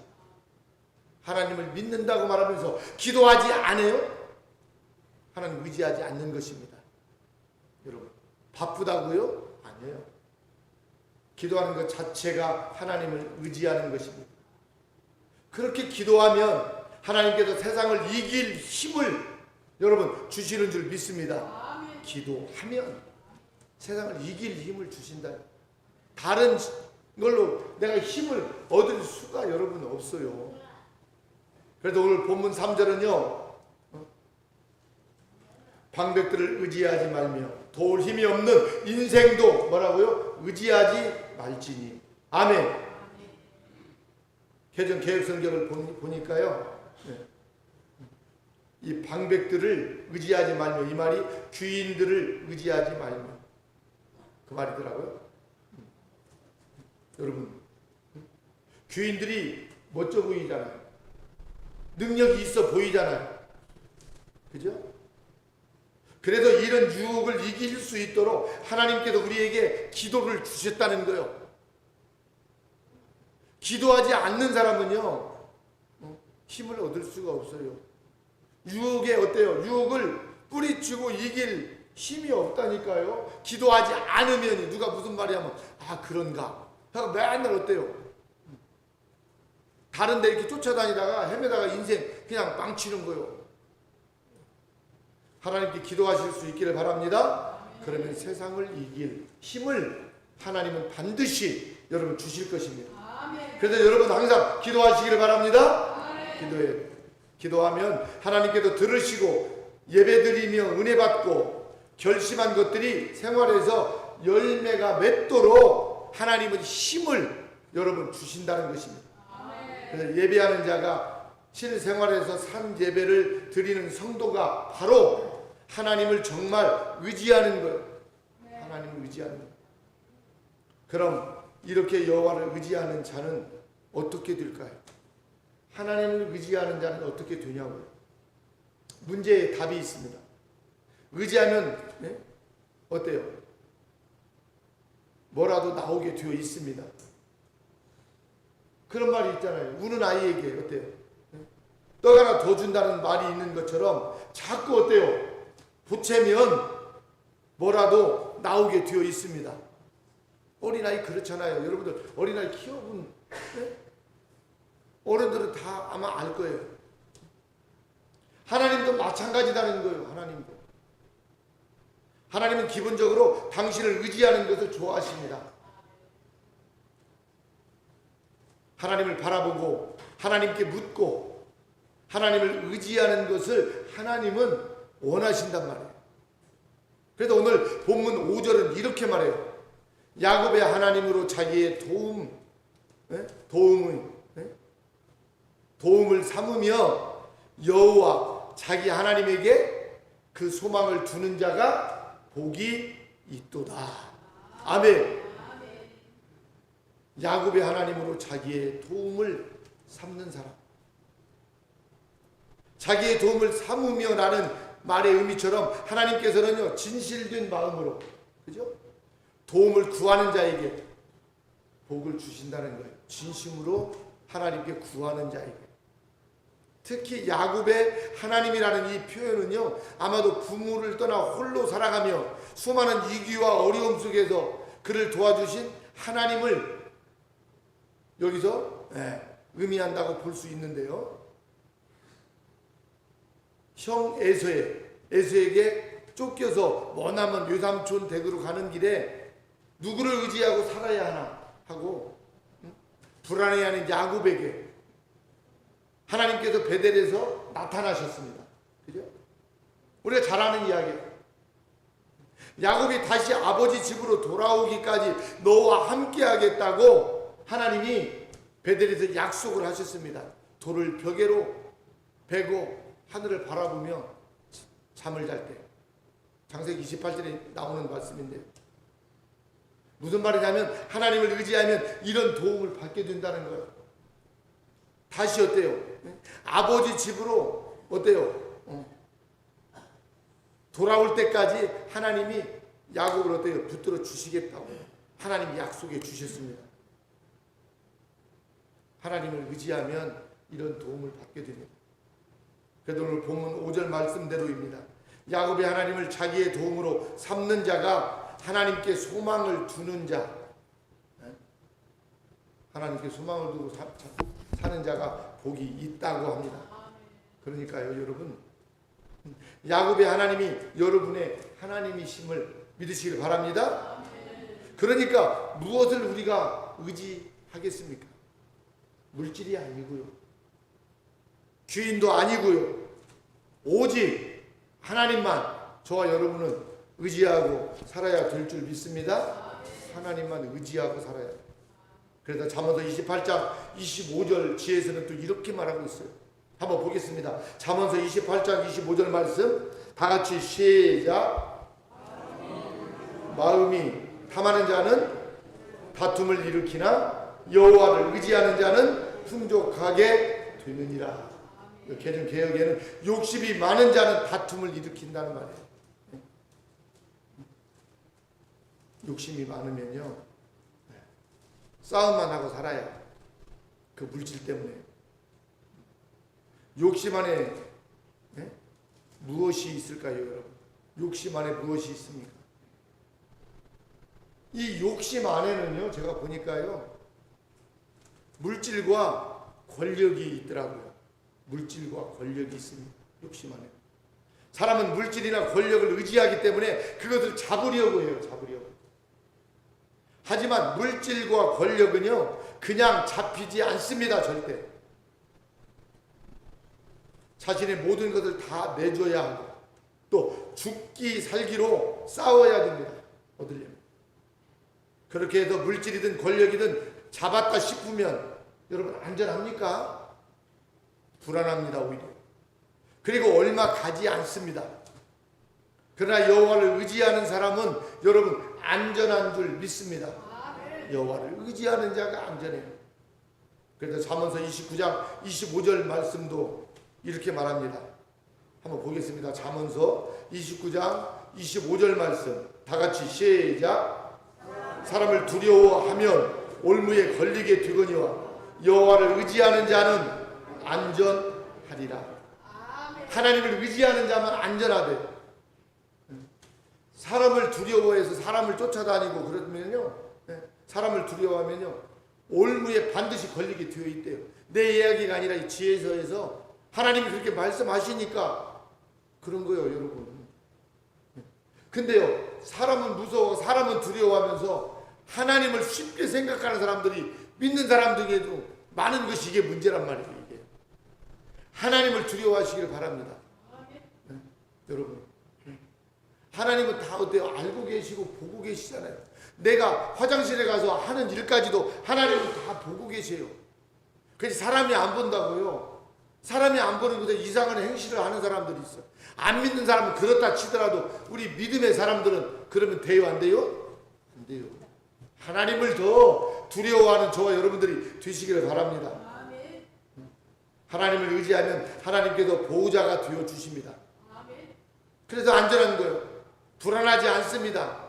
하나님을 믿는다고 말하면서 기도하지 않아요? 하나님 의지하지 않는 것입니다. 여러분 바쁘다고요? 아니에요. 기도하는 것 자체가 하나님을 의지하는 것입니다. 그렇게 기도하면 하나님께서 세상을 이길 힘을 여러분 주시는 줄 믿습니다. 기도하면 세상을 이길 힘을 주신다. 다른 걸로 내가 힘을 얻을 수가 여러분 없어요. 그래도 오늘 본문 3절은요. 방백들을 의지하지 말며 도울 힘이 없는 인생도 뭐라고요? 의지하지 말지니. 아멘. 개혁성경을 보니까요. 이 방백들을 의지하지 말며 이 말이 귀인들을 의지하지 말며 그 말이더라고요. 여러분 귀인들이 멋져 보이잖아요. 능력이 있어 보이잖아요. 그죠? 그래서 이런 유혹을 이길 수 있도록 하나님께서 우리에게 기도를 주셨다는 거예요. 기도하지 않는 사람은요 힘을 얻을 수가 없어요. 유혹에 어때요? 유혹을 뿌리치고 이길 힘이 없다니까요. 기도하지 않으면 누가 무슨 말이 하면 그런가 하고 맨날 어때요? 다른 데 이렇게 쫓아다니다가 헤매다가 인생 그냥 망치는 거예요. 하나님께 기도하실 수 있기를 바랍니다. 그러면 세상을 이길 힘을 하나님은 반드시 여러분 주실 것입니다. 그래서 여러분 항상 기도하시기를 바랍니다. 기도하면 하나님께서 들으시고 예배드리며 은혜 받고 결심한 것들이 생활에서 열매가 맺도록 하나님은 힘을 여러분 주신다는 것입니다. 그래서 예배하는 자가 실생활에서 산 예배를 드리는 성도가 바로 하나님을 정말 의지하는 거예요. 하나님을 의지하는 거예요. 그럼 이렇게 여호와를 의지하는 자는 어떻게 될까요? 하나님을 의지하는 자는 어떻게 되냐고요? 문제의 답이 있습니다. 의지하면 어때요? 뭐라도 나오게 되어 있습니다. 그런 말이 있잖아요. 우는 아이에게 어때요? 떡 하나 더 준다는 말이 있는 것처럼 자꾸 어때요? 보채면 뭐라도 나오게 되어 있습니다. 어린아이 그렇잖아요. 여러분들 어린아이 키워본 어른들은 다 아마 알 거예요. 하나님도 마찬가지라는 거예요. 하나님은 기본적으로 당신을 의지하는 것을 좋아하십니다. 하나님을 바라보고 하나님께 묻고 하나님을 의지하는 것을 하나님은 원하신단 말이에요. 그래서 오늘 본문 5절은 이렇게 말해요. 야곱의 하나님으로 자기의 도움을 삼으며 여호와 자기 하나님에게 그 소망을 두는 자가 복이 있도다. 아멘. 야곱의 하나님으로 자기의 도움을 삼는 사람. 자기의 도움을 삼으며라는 말의 의미처럼 하나님께서는요 진실된 마음으로 그죠? 도움을 구하는 자에게 복을 주신다는 거예요. 진심으로 하나님께 구하는 자에게. 특히 야곱의 하나님이라는 이 표현은요 아마도 부모를 떠나 홀로 살아가며 수많은 위기와 어려움 속에서 그를 도와주신 하나님을 여기서 의미한다고 볼 수 있는데요. 형 에서에게 쫓겨서 머나먼 외삼촌 댁으로 가는 길에 누구를 의지하고 살아야 하나 하고 불안해하는 야곱에게 하나님께서 베델에서 나타나셨습니다. 그죠? 우리가 잘 아는 이야기예요. 야곱이 다시 아버지 집으로 돌아오기까지 너와 함께 하겠다고 하나님이 베델에서 약속을 하셨습니다. 돌을 벽에로 베고 하늘을 바라보며 잠을 잘 때. 창세기 28절에 나오는 말씀인데요. 무슨 말이냐면 하나님을 의지하면 이런 도움을 받게 된다는 거예요. 다시 어때요? 아버지 집으로 어때요? 돌아올 때까지 하나님이 야곱을 어때요? 붙들어 주시겠다고 하나님이 약속해 주셨습니다. 하나님을 의지하면 이런 도움을 받게 됩니다. 그래도 오늘 본문 5절 말씀대로입니다. 야곱이 하나님을 자기의 도움으로 삼는 자가 하나님께 소망을 두는 자, 하나님께 소망을 두고 사는 자가 복이 있다고 합니다. 그러니까요 여러분, 야곱의 하나님이 여러분의 하나님이심을 믿으시길 바랍니다. 그러니까 무엇을 우리가 의지하겠습니까? 물질이 아니고요, 주인도 아니고요, 오직 하나님만 저와 여러분은 의지하고 살아야 될 줄 믿습니다. 하나님만 의지하고 살아야 돼요. 그래서 잠언서 28장 25절 지혜에서는 또 이렇게 말하고 있어요. 한번 보겠습니다. 잠언서 28장 25절 말씀 다 같이 시작. 마음이 탐하는 자는 다툼을 일으키나 여호와를 의지하는 자는 풍족하게 되느니라. 개정 개혁에는 욕심이 많은 자는 다툼을 일으킨다는 말이에요. 욕심이 많으면요 싸움만 하고 살아요. 그 물질 때문에. 욕심 안에 무엇이 있을까요, 여러분? 욕심 안에 무엇이 있습니까? 이 욕심 안에는요 제가 보니까요 물질과 권력이 있더라고요. 물질과 권력이 있습니다. 욕심 안에. 사람은 물질이나 권력을 의지하기 때문에 그것을 잡으려고 해요. 잡으려고. 하지만 물질과 권력은요 그냥 잡히지 않습니다. 절대. 자신의 모든 것을 다 내줘야 하고 또 죽기 살기로 싸워야 됩니다. 얻으려면. 그렇게 해서 물질이든 권력이든 잡았다 싶으면 여러분 안전합니까? 불안합니다. 오히려. 그리고 얼마 가지 않습니다. 그러나 여호와를 의지하는 사람은 여러분 안전한 줄 믿습니다. 여호와를 의지하는 자가 안전해요. 그래서 잠언서 29장 25절 말씀도 이렇게 말합니다. 한번 보겠습니다. 잠언서 29장 25절 말씀 다 같이 시작. 사람을 두려워하면 올무에 걸리게 되거니와 여호와를 의지하는 자는 안전하리라. 하나님을 의지하는 자만 안전하대. 사람을 두려워해서 사람을 쫓아다니고 그러면요, 사람을 두려워하면요 올무에 반드시 걸리게 되어 있대요. 내 이야기가 아니라 이 지혜서에서 하나님이 그렇게 말씀하시니까 그런 거예요, 여러분. 근데요, 사람은 무서워, 사람은 두려워하면서 하나님을 쉽게 생각하는 사람들이 믿는 사람들에게도 많은 것이 이게 문제란 말이에요. 이게 하나님을 두려워하시기를 바랍니다. 여러분, 하나님은 다 어때요? 알고 계시고 보고 계시잖아요. 내가 화장실에 가서 하는 일까지도 하나님은 다 보고 계세요. 그래서 사람이 안 본다고요. 사람이 안 보는 곳에 이상한 행실을 하는 사람들이 있어요. 안 믿는 사람은 그렇다 치더라도 우리 믿음의 사람들은 그러면 돼요, 안 돼요? 안 돼요. 하나님을 더 두려워하는 저와 여러분들이 되시기를 바랍니다. 하나님을 의지하면 하나님께서 보호자가 되어 주십니다. 그래서 안전한 거예요. 불안하지 않습니다.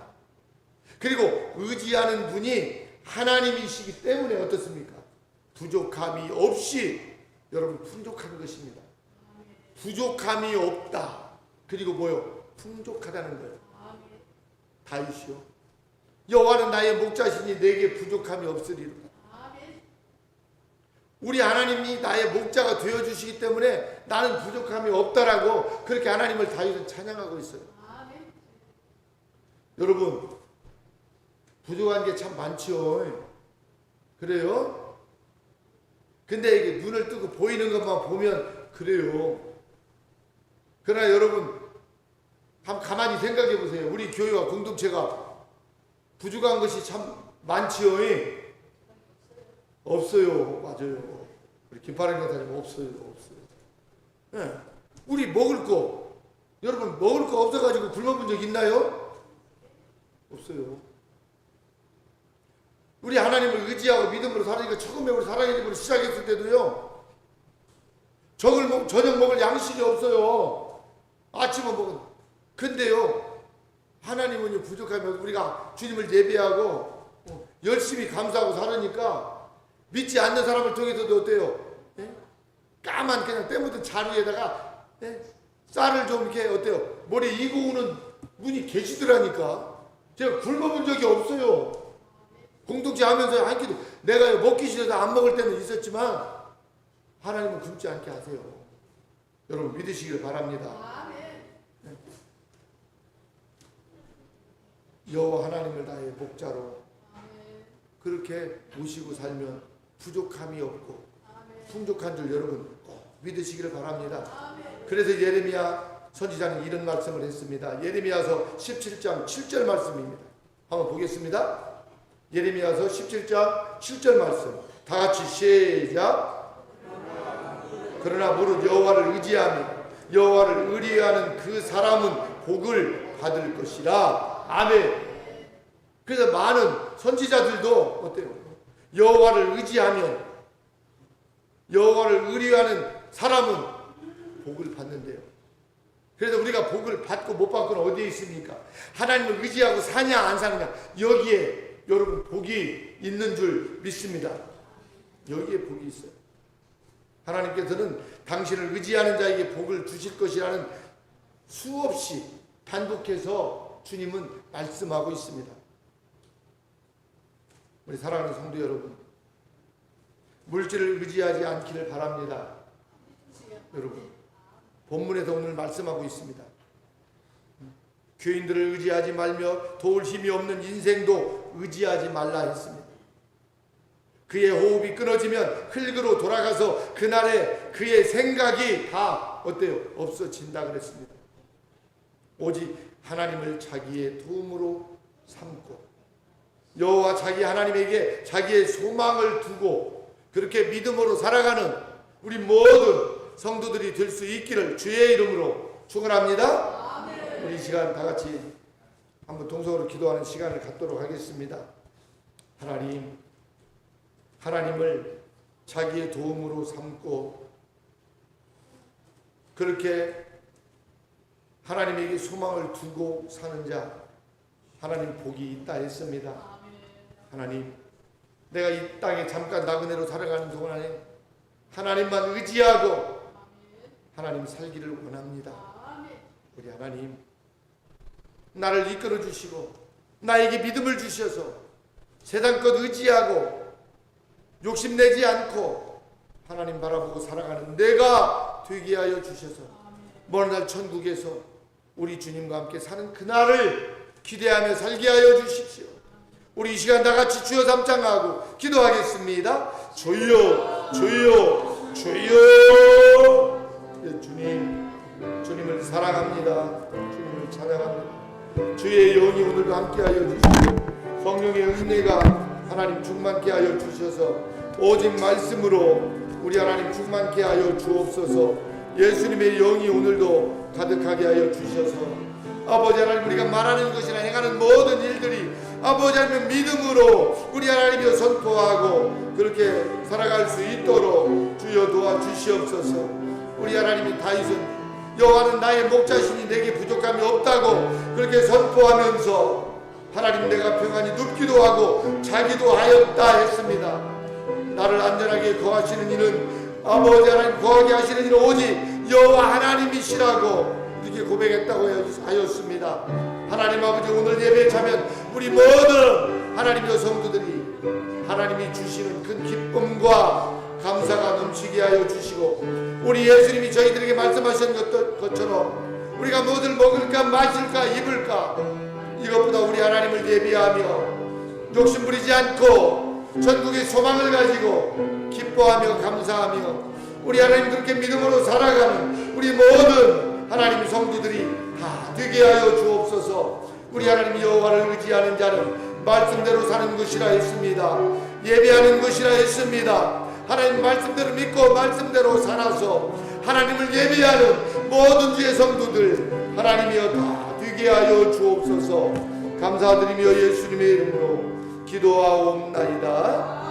그리고 의지하는 분이 하나님이시기 때문에 어떻습니까? 부족함이 없이 여러분 풍족한 것입니다. 부족함이 없다. 그리고 뭐요? 풍족하다는 거예요. 다윗이요. 여호와는 나의 목자시니 내게 부족함이 없으리로다. 우리 하나님이 나의 목자가 되어주시기 때문에 나는 부족함이 없다라고 그렇게 하나님을 다윗은 찬양하고 있어요. 여러분, 부족한 게 참 많죠. 그래요? 근데 이게 눈을 뜨고 보이는 것만 보면 그래요. 그러나 여러분, 한번 가만히 생각해 보세요. 우리 교회와 공동체가 부족한 것이 참 많지요. 없어요. 맞아요. 우리 김파랑 교사님 없어요. 네. 우리 먹을 거, 여러분 먹을 거 없어가지고 굶어본 적 있나요? 없어요. 우리 하나님을 의지하고 믿음으로 살으니까 처음에 우리 사랑의 집으로 시작했을 때도요, 저녁 먹을 양식이 없어요. 아침은 먹은. 근데요, 하나님은 부족하면 우리가 주님을 예배하고 열심히 감사하고 살으니까 믿지 않는 사람을 통해서도 어때요? 까만 그냥 때 묻은 자루에다가 쌀을 좀 이렇게 어때요? 머리에 이고우는 분이 계시더라니까. 제가 굶어본 적이 없어요. 공동체 하면서 한 끼도 내가 먹기 싫어서 안 먹을 때는 있었지만 하나님은 굶지 않게 하세요. 여러분 믿으시길 바랍니다. 여호와 하나님을 나의 목자로 그렇게 모시고 살면 부족함이 없고 풍족한 줄 여러분 꼭 믿으시기를 바랍니다. 그래서 예레미야 선지자는 이런 말씀을 했습니다. 예레미야서 17장 7절 말씀입니다. 한번 보겠습니다. 예레미야서 17장 7절 말씀 다 같이 시작. 그러나 무릇 여호와를 의지하며 여호와를 의리하는 그 사람은 복을 받을 것이라. 아멘. 그래서 많은 선지자들도 어때요? 여호와를 의지하면 여호와를 의리하는 사람은 복을 받는데요. 그래서 우리가 복을 받고 못 받고는 어디에 있습니까? 하나님을 의지하고 사냐 안 사느냐, 여기에 여러분 복이 있는 줄 믿습니다. 여기에 복이 있어요. 하나님께서는 당신을 의지하는 자에게 복을 주실 것이라는 수없이 반복해서 주님은 말씀하고 있습니다. 우리 사랑하는 성도 여러분, 물질을 의지하지 않기를 바랍니다. 여러분, 본문에서 오늘 말씀하고 있습니다. 교인들을 의지하지 말며 도울 힘이 없는 인생도 의지하지 말라 했습니다. 그의 호흡이 끊어지면 흙으로 돌아가서 그날에 그의 생각이 다 어때요? 없어진다 그랬습니다. 오직 하나님을 자기의 도움으로 삼고 여호와 자기 하나님에게 자기의 소망을 두고 그렇게 믿음으로 살아가는 우리 모든 성도들이 될 수 있기를 주의 이름으로 축원합니다. 우리 이 시간 다 같이 한번 동성으로 기도하는 시간을 갖도록 하겠습니다. 하나님을 자기의 도움으로 삼고 그렇게 하나님에게 소망을 두고 사는 자 하나님 복이 있다 했습니다. 하나님, 내가 이 땅에 잠깐 나그네로 살아가는 동안에 하나님만 의지하고 하나님 살기를 원합니다. 우리 하나님, 나를 이끌어 주시고 나에게 믿음을 주셔서 세상 것 의지하고 욕심내지 않고 하나님 바라보고 살아가는 내가 되게 하여 주셔서 먼 날 천국에서 우리 주님과 함께 사는 그날을 기대하며 살게 하여 주십시오. 우리 이 시간 다같이 주여 삼창하고 기도하겠습니다. 주여 주여 주여. 예, 주님을 사랑합니다. 주님을 찬양합니다. 주의 영이 오늘도 함께하여 주시고 성령의 은혜가 하나님 충만케 하여 주셔서 오직 말씀으로 우리 하나님 충만케 하여 주옵소서. 예수님의 영이 오늘도 가득하게 하여 주셔서 아버지 하나님, 우리가 말하는 것이나 행하는 모든 일들이 아버지 하나님 믿음으로 우리 하나님이여 선포하고 그렇게 살아갈 수 있도록 주여 도와주시옵소서. 우리 하나님이 다윗은 여호와는 나의 목자시니 내게 부족함이 없다고 그렇게 선포하면서 하나님 내가 평안히 눕기도 하고 자기도 하였다 했습니다. 나를 안전하게 거하시는 이는 아버지 하나님 거하게 하시는 이는 오직 여호와 하나님이시라고 이렇게 고백했다고 하였습니다. 하나님 아버지, 오늘 예배에 참여한 우리 모든 하나님의 성도들이 하나님이 주시는 큰 기쁨과 감사가 넘치게 하여 주시고 우리 예수님이 저희들에게 말씀하신 것처럼 우리가 무엇을 먹을까 마실까 입을까 이것보다 우리 하나님을 예비하며 욕심부리지 않고 전국의 소망을 가지고 기뻐하며 감사하며 우리 하나님 그렇게 믿음으로 살아가는 우리 모든 하나님 성도들이 다 되게 하여 주옵소서. 우리 하나님 여호와를 의지하는 자는 말씀대로 사는 것이라 했습니다. 예배하는 것이라 했습니다. 하나님 말씀대로 믿고 말씀대로 살아서 하나님을 예배하는 모든 주의 성도들 하나님이여 다 되게 하여 주옵소서. 감사드리며 예수님의 이름으로 기도하옵나이다.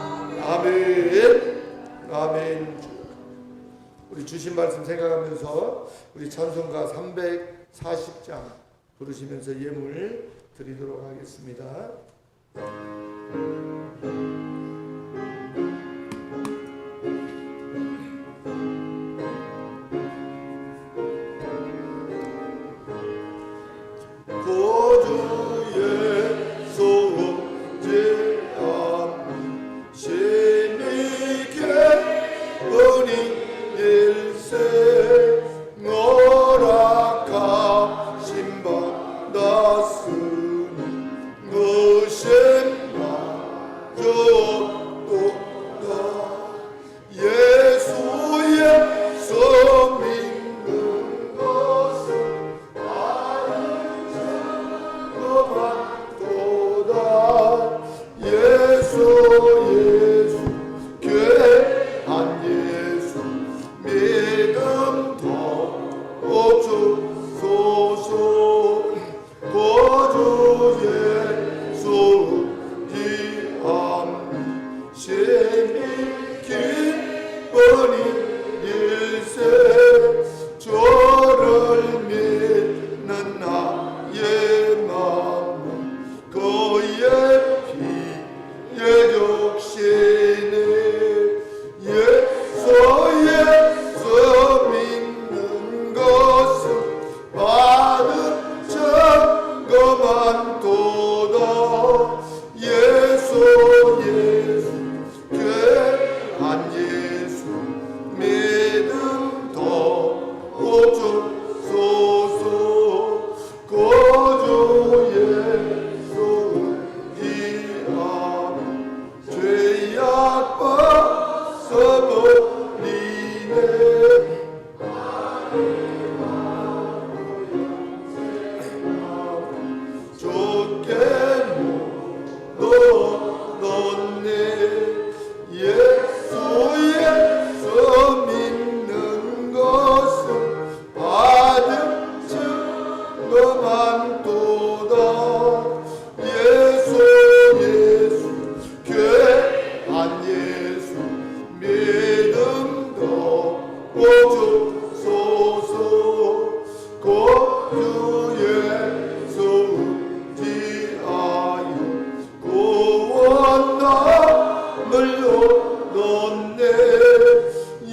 아멘. 아멘. 우리 주신 말씀 생각하면서 우리 찬송가 340장 부르시면서 예물 드리도록 하겠습니다. 고주의 소재함 신이께 은이 일세 허락하심 받았으니 무엇이나 주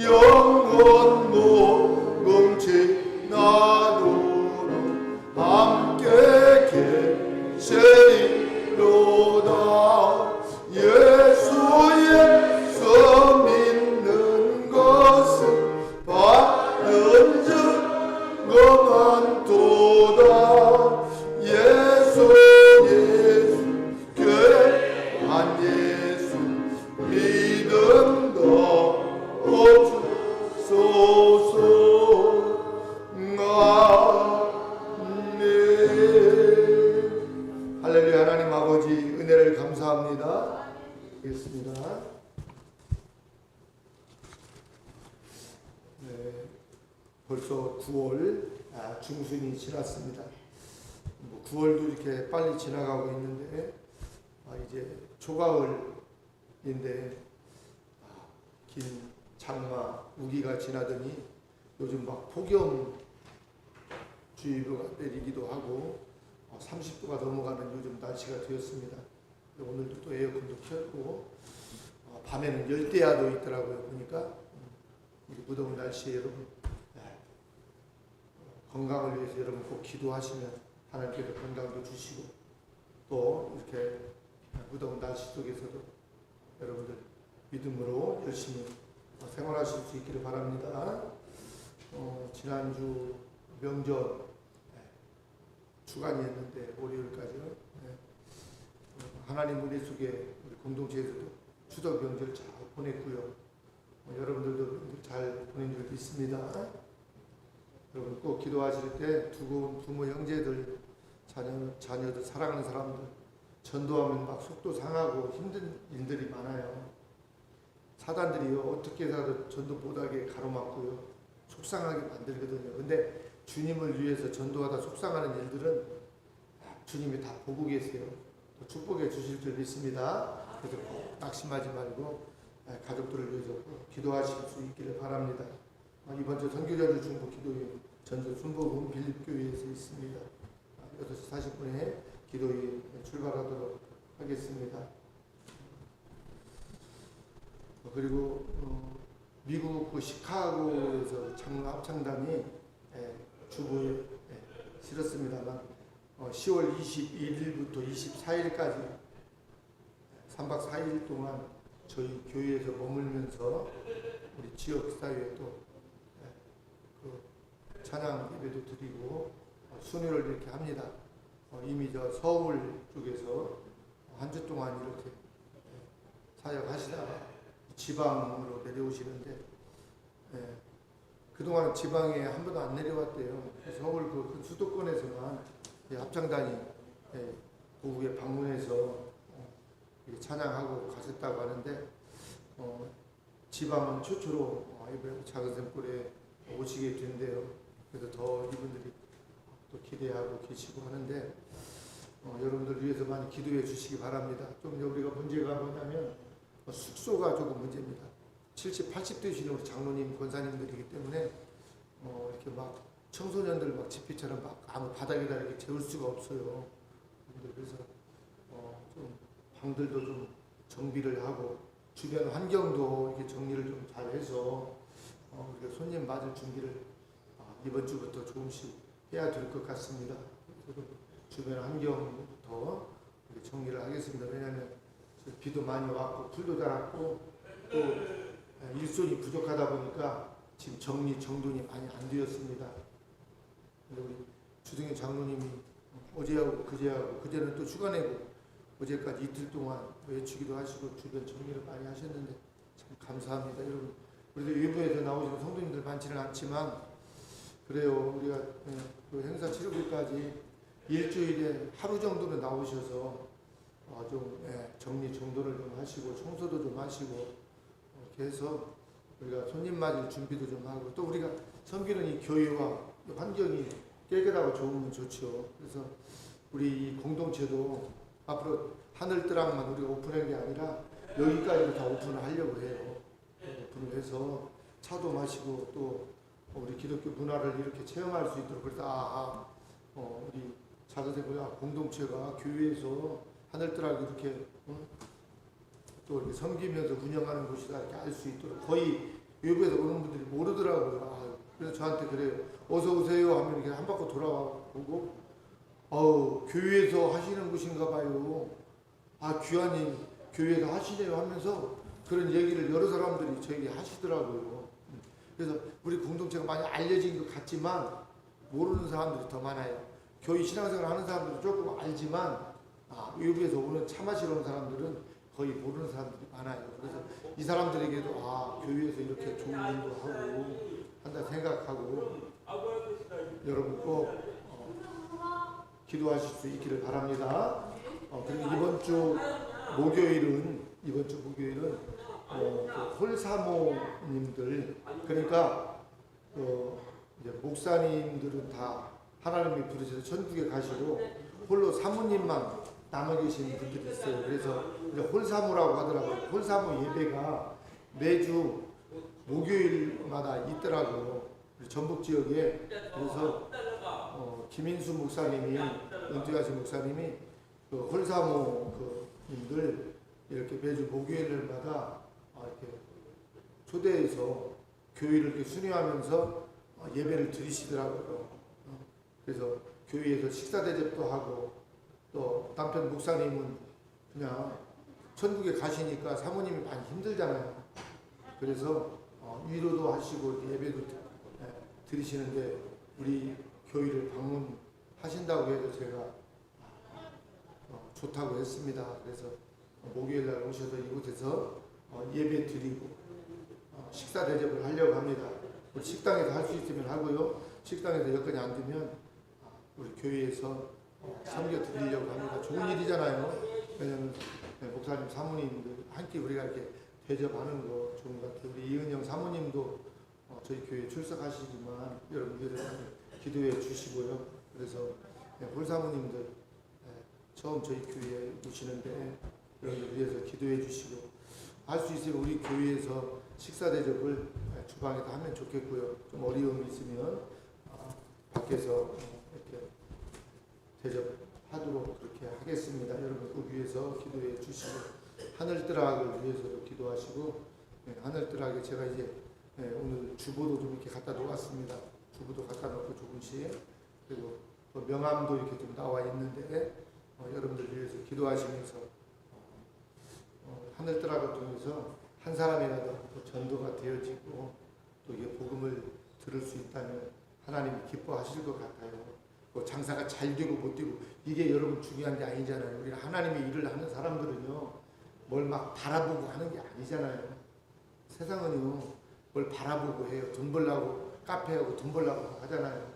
영원 모금치 나누러 함께 계시리로다. 예수 믿는 것은 받은 증거만 도다. 예수 교회한 예수 믿음 더 없소서. 아멘. 할렐루야. 하나님 아버지 은혜를 감사합니다. 하겠습니다. 네, 벌써 9월 중순이 지났습니다. 9월도 이렇게 빨리 지나가고 있는데 이제 초가을인데 긴 장마 우기가 지나더니 요즘 막 폭염주의보가 내리기도 하고 30도가 넘어가는 요즘 날씨가 되었습니다. 오늘도 또 에어컨도 켰고 밤에는 열대야도 있더라고요. 보니까 이 무더운 날씨에 여러분 건강을 위해서 여러분 꼭 기도하시면 하나님께서 건강도 주시고 또 이렇게 무더운 날씨 속에서도 여러분들 믿음으로 열심히 생활하실 수 있기를 바랍니다. 지난주 명절 주간이었는데 월요일까지요. 하나님 은혜 속에 우리 공동체에서도 추석 명절 잘 보냈고요. 여러분들도 잘 보낸 줄 믿습니다. 여러분 꼭 기도하실 때 두고 부모 형제들 자녀들 사랑하는 사람들 전도하면 막 속도 상하고 힘든 일들이 많아요. 사단들이요 어떻게 해서라도 전도 못하게 가로막고요 속상하게 만들거든요. 근데 주님을 위해서 전도하다 속상하는 일들은 주님이 다 보고 계세요. 축복해 주실 줄 믿습니다. 그래서 꼭 낙심하지 말고 가족들을 위해서 기도하실 수 있기를 바랍니다. 이번 주 선교전주 중보 기도회 전주 순복음 빌립교회에서 있습니다. 8시 40분에 기도회 출발하도록 하겠습니다. 그리고 미국 그 시카고에서 합창단이 주보에 실었습니다만 10월 21일부터 24일까지 3박 4일 동안 저희 교회에서 머물면서 우리 지역사회에 또 찬양 예배도 드리고 순회를 이렇게 합니다. 이미 저 서울 쪽에서 한 주 동안 이렇게 사역하시다가 지방으로 내려오시는데 그동안 지방에 한 번도 안 내려왔대요. 서울 그 수도권에서만 합창단이 고국에 방문해서 찬양하고 가셨다고 하는데 지방은 최초로 이번 작은 샘골에 오시게 된대요. 그래서 더 이분들이 또 기대하고 계시고 하는데 여러분들 위해서 많이 기도해 주시기 바랍니다. 좀 우리가 문제가 뭐냐면 숙소가 조금 문제입니다. 70, 80대이신 우리 장로님, 권사님들이기 때문에 이렇게 막 청소년들 막 집회처럼 막 아무 바닥에다 이렇게 재울 수가 없어요. 그래서 좀 방들도 좀 정비를 하고 주변 환경도 이렇게 정리를 좀 잘해서 우리가 손님 맞을 준비를 이번 주부터 조금씩 해야 될 것 같습니다. 주변 환경부터 정리를 하겠습니다. 왜냐하면 비도 많이 왔고 풀도 자랐고 또 일손이 부족하다 보니까 지금 정리 정돈이 많이 안 되었습니다. 근데 우리 주동현 장로님이 어제하고 그제는 또 휴가 내고 어제까지 이틀 동안 외치기도 하시고 주변 정리를 많이 하셨는데 참 감사합니다. 여러분 우리도 외부에서 나오시는 성도님들 많지는 않지만 그래요. 우리가 그 행사 치르기까지 일주일에 하루 정도는 나오셔서 좀 정리 정돈을 좀 하시고 청소도 좀 하시고 이렇게 해서 우리가 손님 맞을 준비도 좀 하고 또 우리가 섬기는 이 교회와 환경이 깨끗하고 좋으면 좋죠. 그래서 우리 이 공동체도 앞으로 하늘뜨락만 우리가 오픈한 게 아니라 여기까지도 다 오픈을 하려고 해요. 오픈을 해서 차도 마시고 또 우리 기독교 문화를 이렇게 체험할 수 있도록 그래서 우리 작은 공동체가 교회에서 하늘뜨락 이렇게 또 이렇게 섬기면서 운영하는 곳이다 이렇게 알 수 있도록 거의 외부에서 오는 분들이 모르더라고요. 그래서 저한테 그래요. 어서 오세요 하면 이렇게 한 바퀴 돌아와 보고 교회에서 하시는 곳인가 봐요. 귀하님 교회에서 하시네요 하면서 그런 얘기를 여러 사람들이 저에게 하시더라고요. 그래서 우리 공동체가 많이 알려진 것 같지만 모르는 사람들이 더 많아요. 교회 신앙생활 하는 사람들은 조금 알지만 외부에서 오는 차 마시러 오는 사람들은 거의 모르는 사람들이 많아요. 그래서 이 사람들에게도 교회에서 이렇게 좋은 일도 하고 한다 생각하고 여러분 꼭 기도하실 수 있기를 바랍니다. 그리고 이번 주 목요일은 홀사모님들 그러니까 이제 목사님들은 다 하나님이 부르셔서 천국에 가시고 홀로 사모님만 남아 계신 분들이 있어요. 그래서 이제 홀사모라고 하더라고요. 홀사모 예배가 매주 목요일마다 있더라고요. 전북 지역에. 그래서 김인수 목사님이 은퇴하신 목사님이 그 홀사모 님들 이렇게 매주 목요일마다 이렇게 초대해서 교회를 이렇게 순회하면서 예배를 드리시더라고요. 그래서 교회에서 식사 대접도 하고 또 남편 목사님은 그냥 천국에 가시니까 사모님이 많이 힘들잖아요. 그래서 위로도 하시고 예배도 드리시는데 우리 교회를 방문하신다고 해서 제가 좋다고 했습니다. 그래서 목요일날 오셔서 이곳에서 예배 드리고 식사 대접을 하려고 합니다. 우리 식당에서 할 수 있으면 하고요. 식당에서 여건이 안 되면 우리 교회에서 섬겨 드리려고 합니다. 좋은 일이잖아요. 왜냐하면 목사님 사모님들 함께 우리가 이렇게 대접하는 거 좋은 것 같아요. 우리 이은영 사모님도 저희 교회에 출석하시지만 여러분들 기도해 주시고요. 그래서 홀사모님들 처음 저희 교회에 오시는데 여러분들 위해서 기도해 주시고 할 수 있으면 우리 교회에서 식사 대접을 주방에서 하면 좋겠고요. 좀 어려움이 있으면 밖에서 이렇게 대접하도록 그렇게 하겠습니다. 여러분 그 위해서 기도해 주시고 하늘뜰학을 위해서도 기도하시고 하늘뜰학에 제가 이제 오늘 주보도 좀 이렇게 갖다 놓았습니다. 주보도 갖다 놓고 조금씩 그리고 또 명함도 이렇게 좀 나와 있는데 여러분들 위해서 기도하시면서 하늘뜰학을 통해서 한 사람이라도 또 전도가 되어지고 또 이게 복음을 들을 수 있다면 하나님이 기뻐하실 것 같아요. 뭐 장사가 잘 되고 못 되고 이게 여러분 중요한 게 아니잖아요. 우리가 하나님의 일을 하는 사람들은요 뭘 막 바라보고 하는 게 아니잖아요. 세상은요 뭘 바라보고 해요. 돈 벌려고 카페하고 돈 벌려고 하잖아요.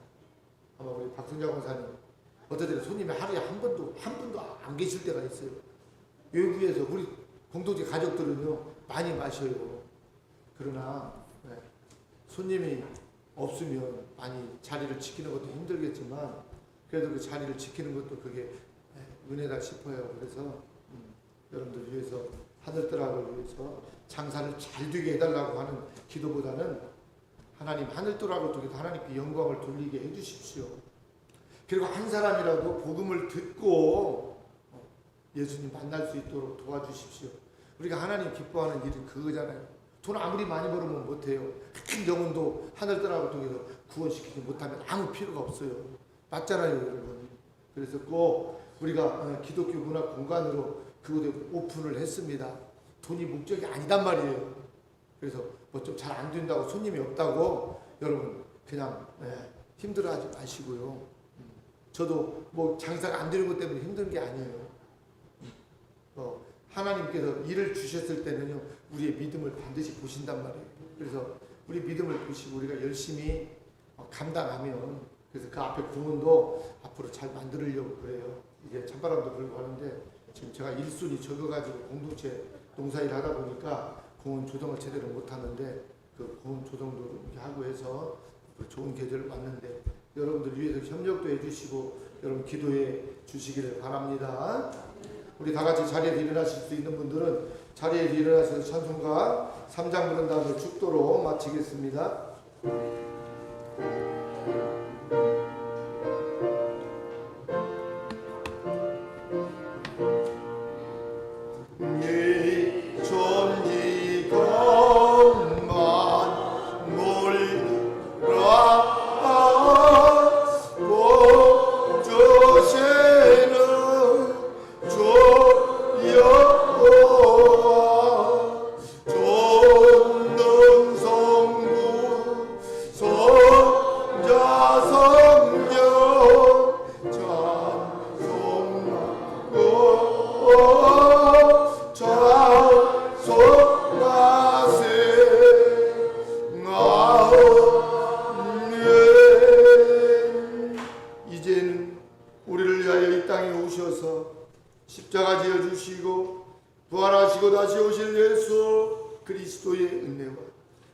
아마 우리 박순자 권사님 어떨 때는 손님이 하루에 한 분도 안 계실 때가 있어요. 외부에서 우리 공동체 가족들은요 많이 마셔요. 그러나 손님이 없으면 많이 자리를 지키는 것도 힘들겠지만 그래도 그 자리를 지키는 것도 그게 은혜다 싶어요. 그래서 여러분들 위해서 하늘뜰학을 위해서 장사를 잘 되게 해달라고 하는 기도보다는 하나님 하늘뜰학을 통해서 하나님께 영광을 돌리게 해주십시오. 그리고 한 사람이라도 복음을 듣고 예수님 만날 수 있도록 도와주십시오. 우리가 하나님 기뻐하는 일은 그거잖아요. 돈 아무리 많이 벌으면 못해요. 큰 영혼도 하늘뜰학을 통해서 구원시키지 못하면 아무 필요가 없어요. 맞잖아요, 여러분. 그래서 꼭 우리가 기독교 문화 공간으로 그곳에 오픈을 했습니다. 돈이 목적이 아니단 말이에요. 그래서 뭐 좀 잘 안 된다고 손님이 없다고 여러분 그냥 힘들어하지 마시고요. 저도 뭐 장사가 안 되는 것 때문에 힘든 게 아니에요. 하나님께서 일을 주셨을 때는요 우리의 믿음을 반드시 보신단 말이에요. 그래서 우리 믿음을 보시고 우리가 열심히 감당하면 그래서 그 앞에 공원도 앞으로 잘 만들려고 그래요. 이게 찬바람도 불고 하는데 지금 제가 일손이 적어가지고 공동체 농사일 하다 보니까 공원 조정을 제대로 못하는데 그 공원 조정도 이렇게 하고 해서 좋은 계절을 왔는데 여러분들 위해서 협력도 해주시고 여러분 기도해 주시기를 바랍니다. 우리 다 같이 자리에서 일어나실 수 있는 분들은 자리에서 일어나셔서 찬송가 3장 부른 다음에 축도로 마치겠습니다. 주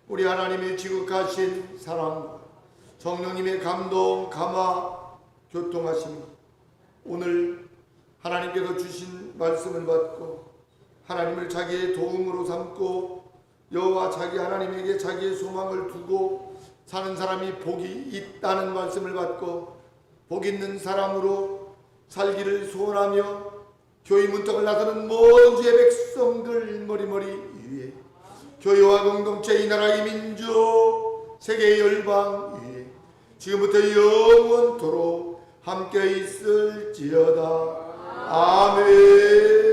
우리 하나님의 지극하신 사랑과 성령님의 감동, 감화, 교통하심, 오늘 하나님께서 주신 말씀을 받고 하나님을 자기의 도움으로 삼고 여호와 자기 하나님에게 자기의 소망을 두고 사는 사람이 복이 있다는 말씀을 받고 복 있는 사람으로 살기를 소원하며 교회 문턱을 나서는 모든 주의 백성들 머리머리 위에 교회와 공동체, 이 나라, 이 민족, 세계 열방 위에 지금부터 영원토록 함께 있을지어다. 아멘.